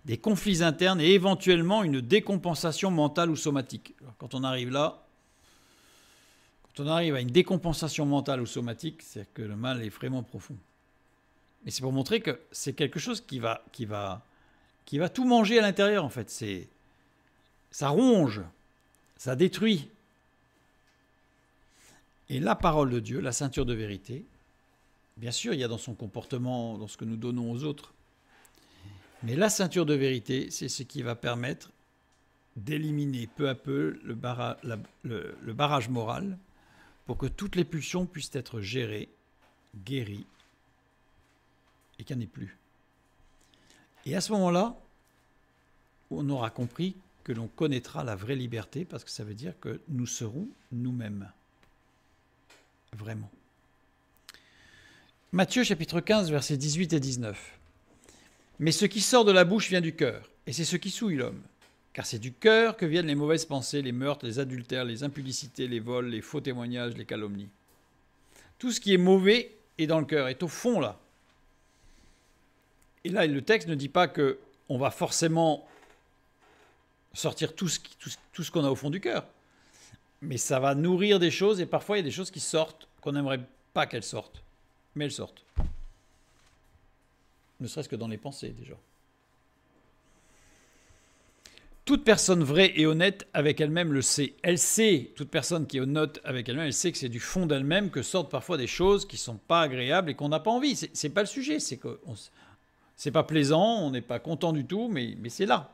des conflits internes et éventuellement une décompensation mentale ou somatique. Alors, quand on arrive là, quand on arrive à une décompensation mentale ou somatique, c'est que le mal est vraiment profond. Et c'est pour montrer que c'est quelque chose qui va tout manger à l'intérieur, en fait. Ça ronge, ça détruit. Et la parole de Dieu, la ceinture de vérité, bien sûr, il y a dans son comportement, dans ce que nous donnons aux autres. Mais la ceinture de vérité, c'est ce qui va permettre d'éliminer peu à peu le barrage moral pour que toutes les pulsions puissent être gérées, guéries, et qu'il n'y en ait plus. Et à ce moment-là, on aura compris que l'on connaîtra la vraie liberté, parce que ça veut dire que nous serons nous-mêmes. Vraiment. Matthieu chapitre 15, versets 18 et 19. Mais ce qui sort de la bouche vient du cœur, et c'est ce qui souille l'homme. Car c'est du cœur que viennent les mauvaises pensées, les meurtres, les adultères, les impudicités, les vols, les faux témoignages, les calomnies. Tout ce qui est mauvais est dans le cœur, est au fond là. Et là, le texte ne dit pas qu'on va forcément sortir tout ce qu'on a au fond du cœur. Mais ça va nourrir des choses, et parfois il y a des choses qui sortent, qu'on n'aimerait pas qu'elles sortent. Mais elles sortent. Ne serait-ce que dans les pensées, déjà. Toute personne vraie et honnête avec elle-même le sait. Elle sait, toute personne qui est honnête avec elle-même, elle sait que c'est du fond d'elle-même que sortent parfois des choses qui ne sont pas agréables et qu'on n'a pas envie. C'est pas le sujet, c'est pas plaisant, on n'est pas content du tout, mais c'est là.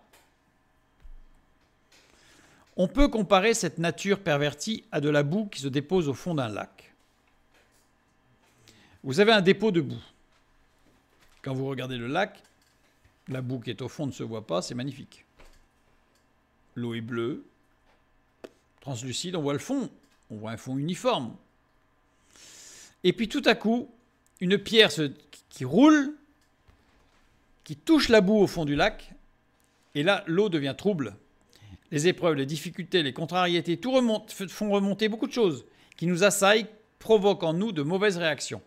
On peut comparer cette nature pervertie à de la boue qui se dépose au fond d'un lac. Vous avez un dépôt de boue. Quand vous regardez le lac, la boue qui est au fond ne se voit pas, c'est magnifique. L'eau est bleue, translucide, on voit le fond, on voit un fond uniforme. Et puis tout à coup, une pierre qui roule, qui touche la boue au fond du lac, et là, l'eau devient trouble. Les épreuves, les difficultés, les contrariétés, tout font remonter beaucoup de choses qui nous assaillent, provoquent en nous de mauvaises réactions.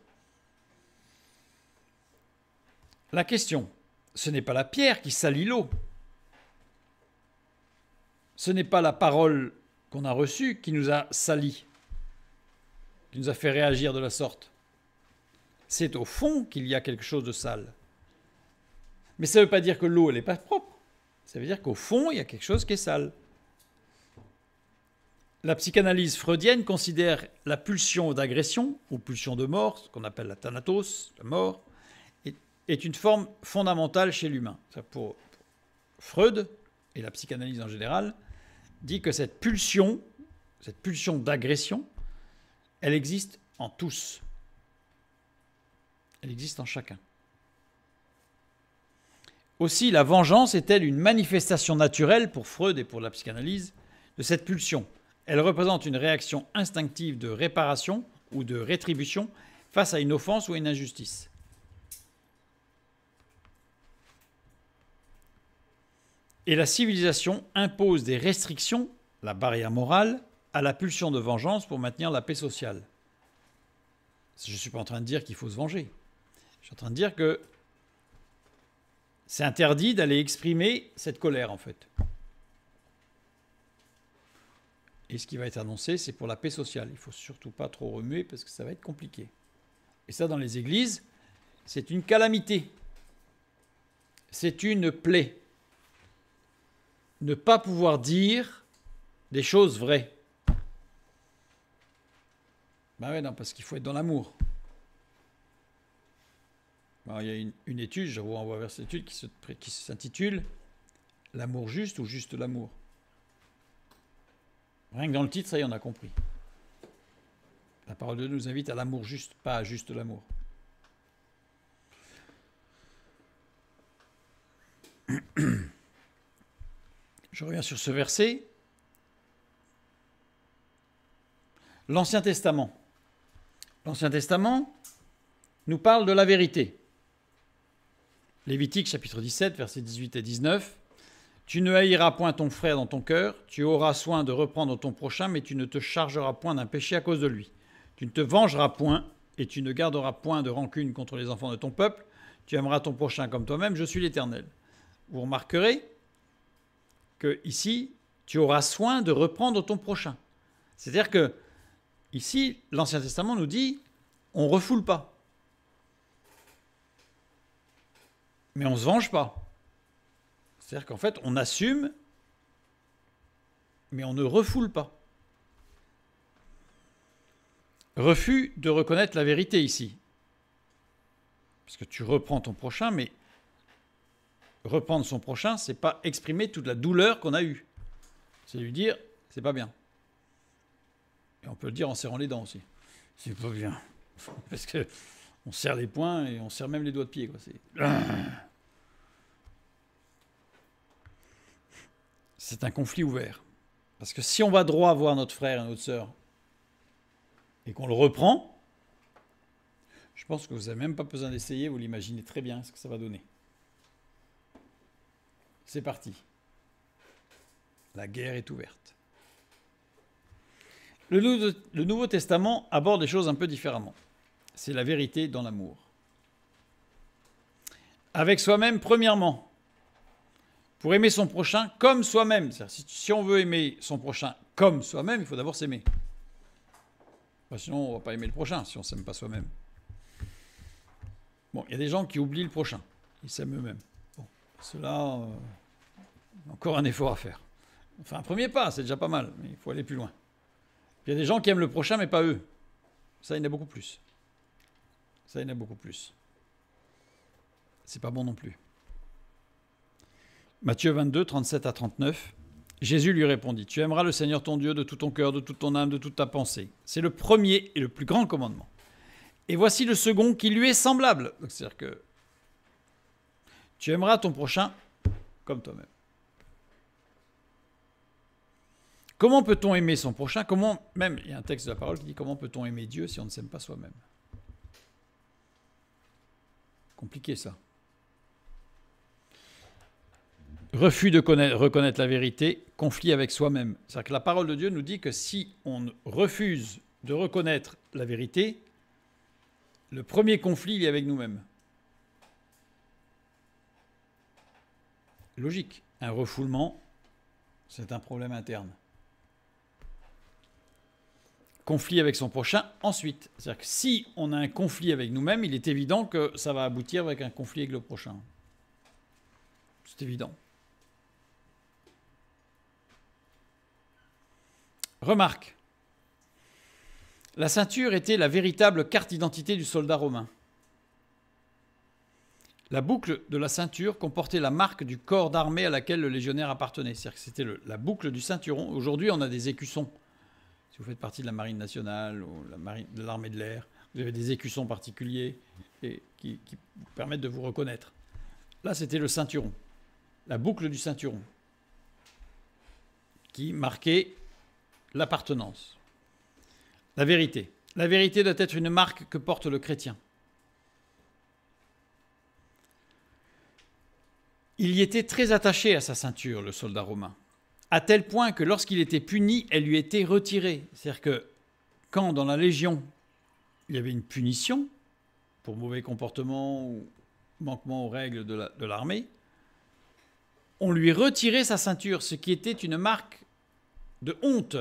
La question, ce n'est pas la pierre qui salit l'eau. Ce n'est pas la parole qu'on a reçue qui nous a sali, qui nous a fait réagir de la sorte. C'est au fond qu'il y a quelque chose de sale. Mais ça ne veut pas dire que l'eau, elle n'est pas propre. Ça veut dire qu'au fond, il y a quelque chose qui est sale. La psychanalyse freudienne considère la pulsion d'agression, ou pulsion de mort, ce qu'on appelle la thanatos, la mort, est une forme fondamentale chez l'humain. Pour Freud, et la psychanalyse en général, dit que cette pulsion d'agression, elle existe en tous. Elle existe en chacun. Aussi, la vengeance est-elle une manifestation naturelle, pour Freud et pour la psychanalyse, de cette pulsion. Elle représente une réaction instinctive de réparation ou de rétribution face à une offense ou à une injustice. Et la civilisation impose des restrictions, la barrière morale, à la pulsion de vengeance pour maintenir la paix sociale. Je ne suis pas en train de dire qu'il faut se venger. Je suis en train de dire que c'est interdit d'aller exprimer cette colère, en fait. Et ce qui va être annoncé, c'est pour la paix sociale. Il ne faut surtout pas trop remuer parce que ça va être compliqué. Et ça, dans les églises, c'est une calamité. C'est une plaie. Ne pas pouvoir dire des choses vraies. Ben ouais, non, parce qu'il faut être dans l'amour. Alors, il y a une étude, je vous renvoie vers cette étude qui s'intitule « L'amour juste ou juste l'amour ». Rien que dans le titre, ça y est, on a compris. La parole de Dieu nous invite à l'amour juste, pas à juste l'amour. Je reviens sur ce verset. L'Ancien Testament. L'Ancien Testament nous parle de la vérité. Lévitique chapitre 17, versets 18 et 19. Tu ne haïras point ton frère dans ton cœur, tu auras soin de reprendre ton prochain, mais tu ne te chargeras point d'un péché à cause de lui. Tu ne te vengeras point, et tu ne garderas point de rancune contre les enfants de ton peuple. tu aimeras ton prochain comme toi-même, je suis l'Éternel. Vous remarquerez que ici, tu auras soin de reprendre ton prochain. C'est-à-dire que ici, l'Ancien Testament nous dit, on ne refoule pas. Mais on ne se venge pas. C'est-à-dire qu'en fait, on assume, mais on ne refoule pas. Refus de reconnaître la vérité ici. Parce que tu reprends ton prochain, mais reprendre son prochain, c'est pas exprimer toute la douleur qu'on a eue. C'est lui dire, c'est pas bien. Et on peut le dire en serrant les dents aussi. C'est pas bien. Parce que on serre les poings et on serre même les doigts de pied, quoi. C'est un conflit ouvert. Parce que si on va droit voir notre frère et notre sœur et qu'on le reprend, je pense que vous n'avez même pas besoin d'essayer, vous l'imaginez très bien ce que ça va donner. C'est parti. La guerre est ouverte. Le Nouveau Testament aborde les choses un peu différemment. C'est la vérité dans l'amour. Avec soi-même, premièrement, pour aimer son prochain comme soi-même. Si on veut aimer son prochain comme soi-même, il faut d'abord s'aimer. Sinon, on ne va pas aimer le prochain si on ne s'aime pas soi-même. Bon, il y a des gens qui oublient le prochain. Ils s'aiment eux-mêmes. Bon, cela, encore un effort à faire. Enfin, un premier pas, c'est déjà pas mal, mais il faut aller plus loin. Puis il y a des gens qui aiment le prochain, mais pas eux. Ça, il y en a beaucoup plus. Ça, il y en a beaucoup plus. C'est pas bon non plus. Matthieu 22, 37 à 39. Jésus lui répondit, « Tu aimeras le Seigneur ton Dieu de tout ton cœur, de toute ton âme, de toute ta pensée. C'est le premier et le plus grand commandement. Et voici le second qui lui est semblable. » C'est-à-dire que tu aimeras ton prochain comme toi-même. Comment peut-on aimer son prochain? Même, il y a un texte de la parole qui dit, comment peut-on aimer Dieu si on ne s'aime pas soi-même? Compliqué ça. Refus de reconnaître la vérité, conflit avec soi-même. C'est-à-dire que la parole de Dieu nous dit que si on refuse de reconnaître la vérité, le premier conflit, il est avec nous-mêmes. Logique. Un refoulement, c'est un problème interne. Conflit avec son prochain, ensuite. C'est-à-dire que si on a un conflit avec nous-mêmes, il est évident que ça va aboutir avec un conflit avec le prochain. C'est évident. Remarque. La ceinture était la véritable carte d'identité du soldat romain. La boucle de la ceinture comportait la marque du corps d'armée à laquelle le légionnaire appartenait. C'est-à-dire que c'était la boucle du ceinturon. Aujourd'hui, on a des écussons. Si vous faites partie de la marine nationale ou de l'armée de l'air, vous avez des écussons particuliers qui vous permettent de vous reconnaître. Là, c'était le ceinturon. La boucle du ceinturon qui marquait l'appartenance. La vérité. La vérité doit être une marque que porte le chrétien. Il y était très attaché à sa ceinture, le soldat romain, à tel point que lorsqu'il était puni, elle lui était retirée. C'est-à-dire que quand dans la Légion, il y avait une punition pour mauvais comportement ou manquement aux règles de l'armée, on lui retirait sa ceinture, ce qui était une marque de honte.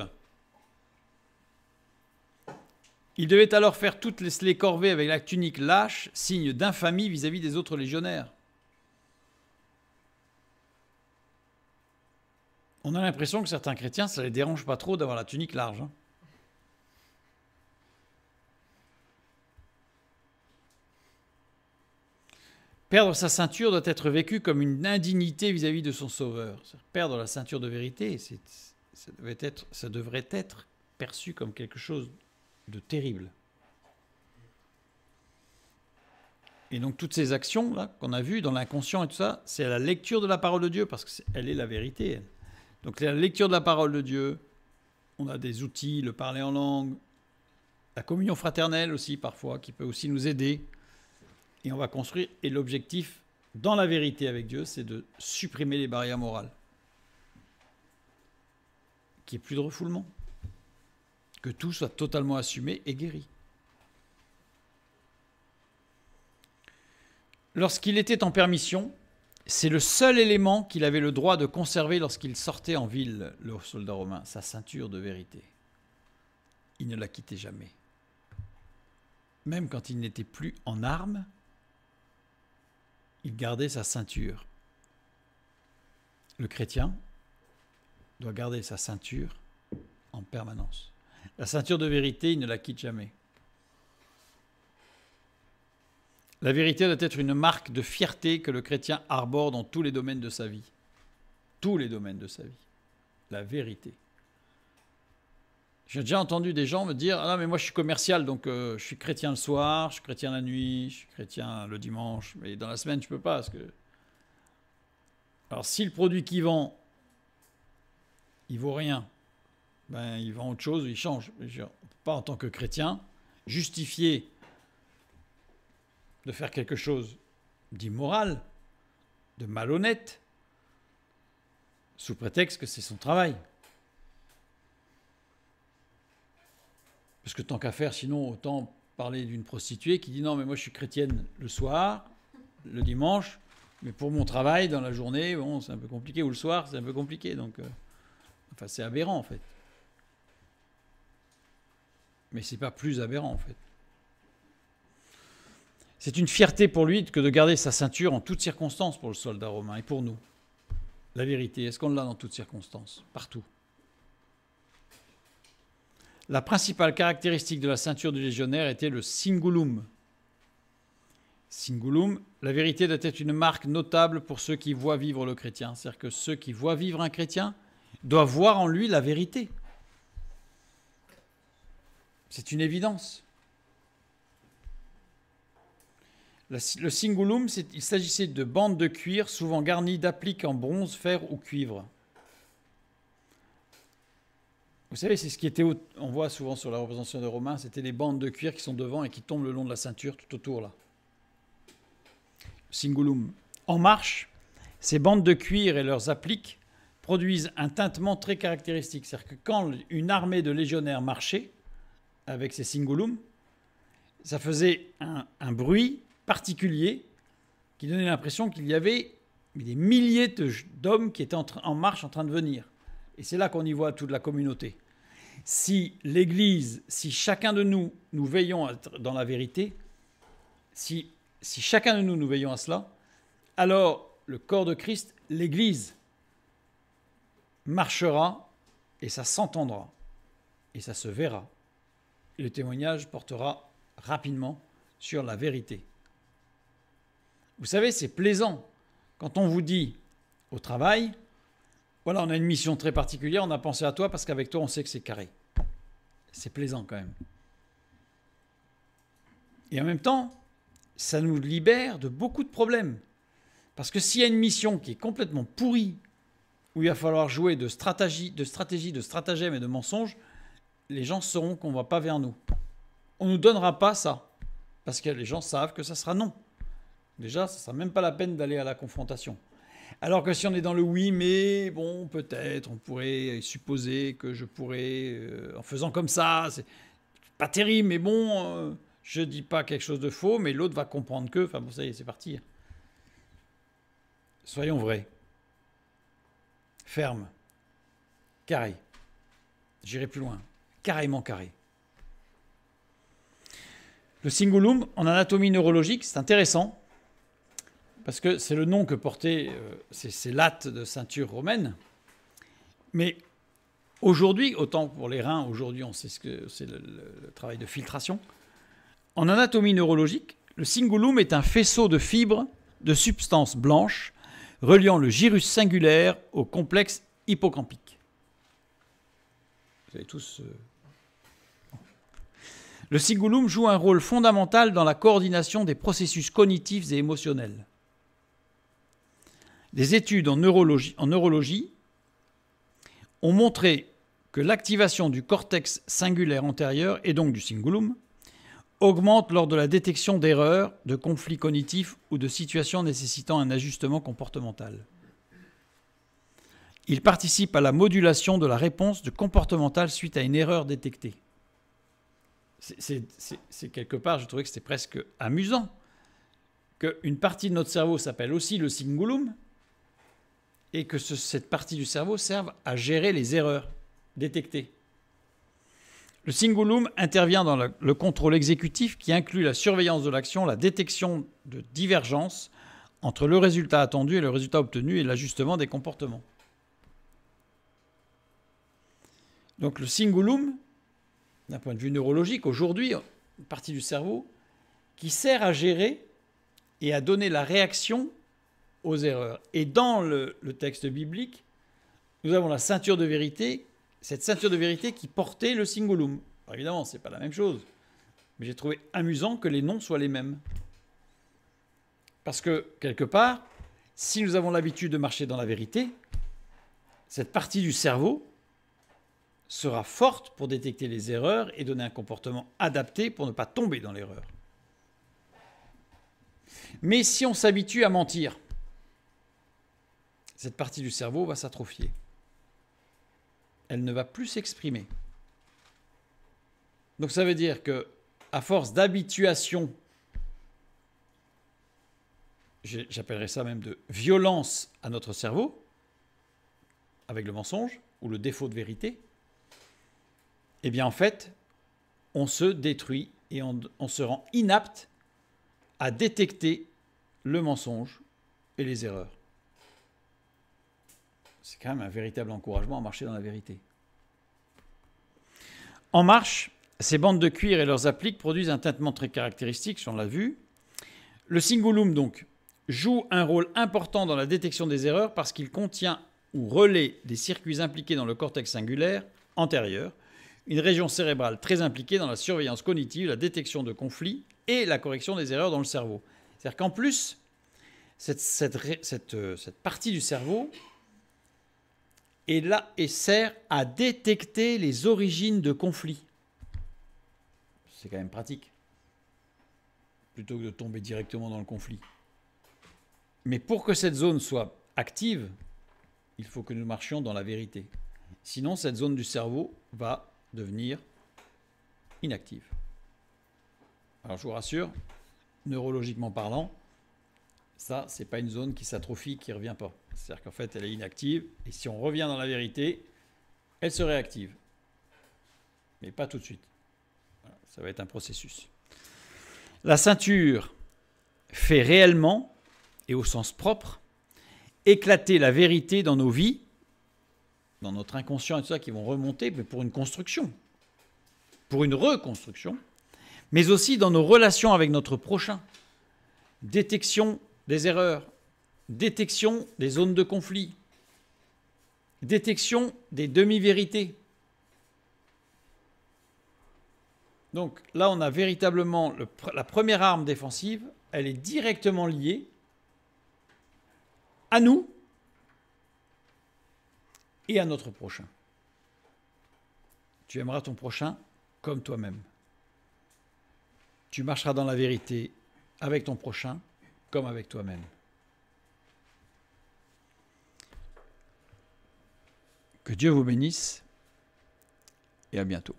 Il devait alors faire toutes les corvées avec la tunique lâche, signe d'infamie vis-à-vis des autres légionnaires. On a l'impression que certains chrétiens, ça ne les dérange pas trop d'avoir la tunique large. Perdre sa ceinture doit être vécu comme une indignité vis-à-vis de son sauveur. Perdre la ceinture de vérité, ça devrait être perçu comme quelque chose de terrible. Et donc toutes ces actions là qu'on a vues dans l'inconscient et tout ça, c'est à la lecture de la parole de Dieu, parce qu'elle est la vérité. Donc la lecture de la parole de Dieu, on a des outils, le parler en langue, la communion fraternelle aussi parfois, qui peut aussi nous aider. Et on va construire, et l'objectif dans la vérité avec Dieu, c'est de supprimer les barrières morales. Qu'il n'y ait plus de refoulement. Que tout soit totalement assumé et guéri. lorsqu'il était en permission, c'est le seul élément qu'il avait le droit de conserver lorsqu'il sortait en ville, le soldat romain, sa ceinture de vérité. Il ne la quittait jamais. Même quand il n'était plus en armes, il gardait sa ceinture. Le chrétien doit garder sa ceinture en permanence. La ceinture de vérité, il ne la quitte jamais. La vérité doit être une marque de fierté que le chrétien arbore dans tous les domaines de sa vie. Tous les domaines de sa vie. La vérité. J'ai déjà entendu des gens me dire « Ah non, mais moi je suis commercial, donc je suis chrétien le soir, je suis chrétien la nuit, je suis chrétien le dimanche, mais dans la semaine je ne peux pas. » parce que... Alors si le produit qu'il vend, il vaut rien, ben, il vend autre chose, il change. On ne peut pas en tant que chrétien justifier de faire quelque chose d'immoral, de malhonnête, sous prétexte que c'est son travail. Parce que tant qu'à faire, sinon, autant parler d'une prostituée qui dit non, mais moi je suis chrétienne le soir, le dimanche, mais pour mon travail, dans la journée, bon, c'est un peu compliqué, ou le soir, c'est un peu compliqué. Donc, enfin, c'est aberrant en fait. Mais c'est pas plus aberrant en fait. C'est une fierté pour lui que de garder sa ceinture en toutes circonstances pour le soldat romain et pour nous. La vérité, est-ce qu'on l'a dans toutes circonstances? Partout. La principale caractéristique de la ceinture du légionnaire était le cingulum. Cingulum, la vérité doit être une marque notable pour ceux qui voient vivre le chrétien. C'est-à-dire que ceux qui voient vivre un chrétien doivent voir en lui la vérité. C'est une évidence. Le cingulum, il s'agissait de bandes de cuir souvent garnies d'appliques en bronze, fer ou cuivre. Vous savez, c'est ce qui était, on voit souvent sur la représentation des Romains, c'était les bandes de cuir qui sont devant et qui tombent le long de la ceinture tout autour là. Cingulum. En marche, ces bandes de cuir et leurs appliques produisent un tintement très caractéristique. C'est-à-dire que quand une armée de légionnaires marchait avec ces cingulum, ça faisait un bruit particulier qui donnait l'impression qu'il y avait des milliers d'hommes qui étaient en marche en train de venir. Et c'est là qu'on y voit toute la communauté. Si l'Église, si chacun de nous, nous veillons dans la vérité, si chacun de nous, nous veillons à cela, alors le corps de Christ, l'Église, marchera et ça s'entendra et ça se verra. Et le témoignage portera rapidement sur la vérité. Vous savez, c'est plaisant quand on vous dit au travail, voilà, on a une mission très particulière, on a pensé à toi parce qu'avec toi, on sait que c'est carré. C'est plaisant quand même. Et en même temps, ça nous libère de beaucoup de problèmes. Parce que s'il y a une mission qui est complètement pourrie, où il va falloir jouer de stratégie, de stratagème et de mensonges, les gens sauront qu'on ne va pas vers nous. On ne nous donnera pas ça. Parce que les gens savent que ça sera non. Déjà, ça ne sera même pas la peine d'aller à la confrontation. Alors que si on est dans le oui, mais bon, peut-être, on pourrait supposer que je pourrais, en faisant comme ça, c'est pas terrible, mais bon, je ne dis pas quelque chose de faux, mais l'autre va comprendre que, enfin bon, ça y est, c'est parti. Soyons vrais. Ferme. Carré. J'irai plus loin. Carrément carré. Le cingulum, en anatomie neurologique, c'est intéressant, parce que c'est le nom que portaient ces lattes de ceinture romaine. Mais aujourd'hui, autant pour les reins, aujourd'hui on sait ce que c'est le travail de filtration. En anatomie neurologique, le cingulum est un faisceau de fibres de substances blanches reliant le gyrus singulaire au complexe hippocampique. Vous avez tous... Le cingulum joue un rôle fondamental dans la coordination des processus cognitifs et émotionnels. Des études en neurologie ont montré que l'activation du cortex singulaire antérieur, et donc du cingulum, augmente lors de la détection d'erreurs, de conflits cognitifs ou de situations nécessitant un ajustement comportemental. Il participe à la modulation de la réponse comportementale suite à une erreur détectée. C'est quelque part, je trouvais que c'était presque amusant qu'une partie de notre cerveau s'appelle aussi le cingulum et que cette partie du cerveau serve à gérer les erreurs détectées. Le cingulum intervient dans le contrôle exécutif qui inclut la surveillance de l'action, la détection de divergences entre le résultat attendu et le résultat obtenu et l'ajustement des comportements. Donc le cingulum, d'un point de vue neurologique, aujourd'hui, une partie du cerveau qui sert à gérer et à donner la réaction aux erreurs. Et dans le texte biblique, nous avons la ceinture de vérité, cette ceinture de vérité qui portait le cingulum. Alors évidemment, ce n'est pas la même chose, mais j'ai trouvé amusant que les noms soient les mêmes. Parce que, quelque part, si nous avons l'habitude de marcher dans la vérité, cette partie du cerveau sera forte pour détecter les erreurs et donner un comportement adapté pour ne pas tomber dans l'erreur. Mais si on s'habitue à mentir, cette partie du cerveau va s'atrophier. Elle ne va plus s'exprimer. Donc ça veut dire que, à force d'habituation, j'appellerais ça même de violence à notre cerveau, avec le mensonge ou le défaut de vérité, eh bien en fait, on se détruit et on se rend inapte à détecter le mensonge et les erreurs. C'est quand même un véritable encouragement à marcher dans la vérité. En marche, ces bandes de cuir et leurs appliques produisent un tintement très caractéristique, on l'a vu. Le cingulum, donc, joue un rôle important dans la détection des erreurs parce qu'il contient ou relaie des circuits impliqués dans le cortex cingulaire antérieur, une région cérébrale très impliquée dans la surveillance cognitive, la détection de conflits et la correction des erreurs dans le cerveau. C'est-à-dire qu'en plus, cette partie du cerveau est là et sert à détecter les origines de conflits. C'est quand même pratique, plutôt que de tomber directement dans le conflit. Mais pour que cette zone soit active, il faut que nous marchions dans la vérité. Sinon, cette zone du cerveau va devenir inactive. Alors je vous rassure, neurologiquement parlant, ça, c'est pas une zone qui s'atrophie, qui ne revient pas. C'est-à-dire qu'en fait, elle est inactive, et si on revient dans la vérité, elle se réactive. Mais pas tout de suite. Voilà, ça va être un processus. La ceinture fait réellement, et au sens propre, éclater la vérité dans nos vies, dans notre inconscient et tout ça, qui vont remonter, mais pour une construction, pour une reconstruction, mais aussi dans nos relations avec notre prochain. Détection des erreurs, détection des zones de conflit, détection des demi-vérités. Donc là, on a véritablement la première arme défensive, elle est directement liée à nous et à notre prochain. Tu aimeras ton prochain comme toi-même. Tu marcheras dans la vérité avec ton prochain comme avec toi-même. Que Dieu vous bénisse et à bientôt.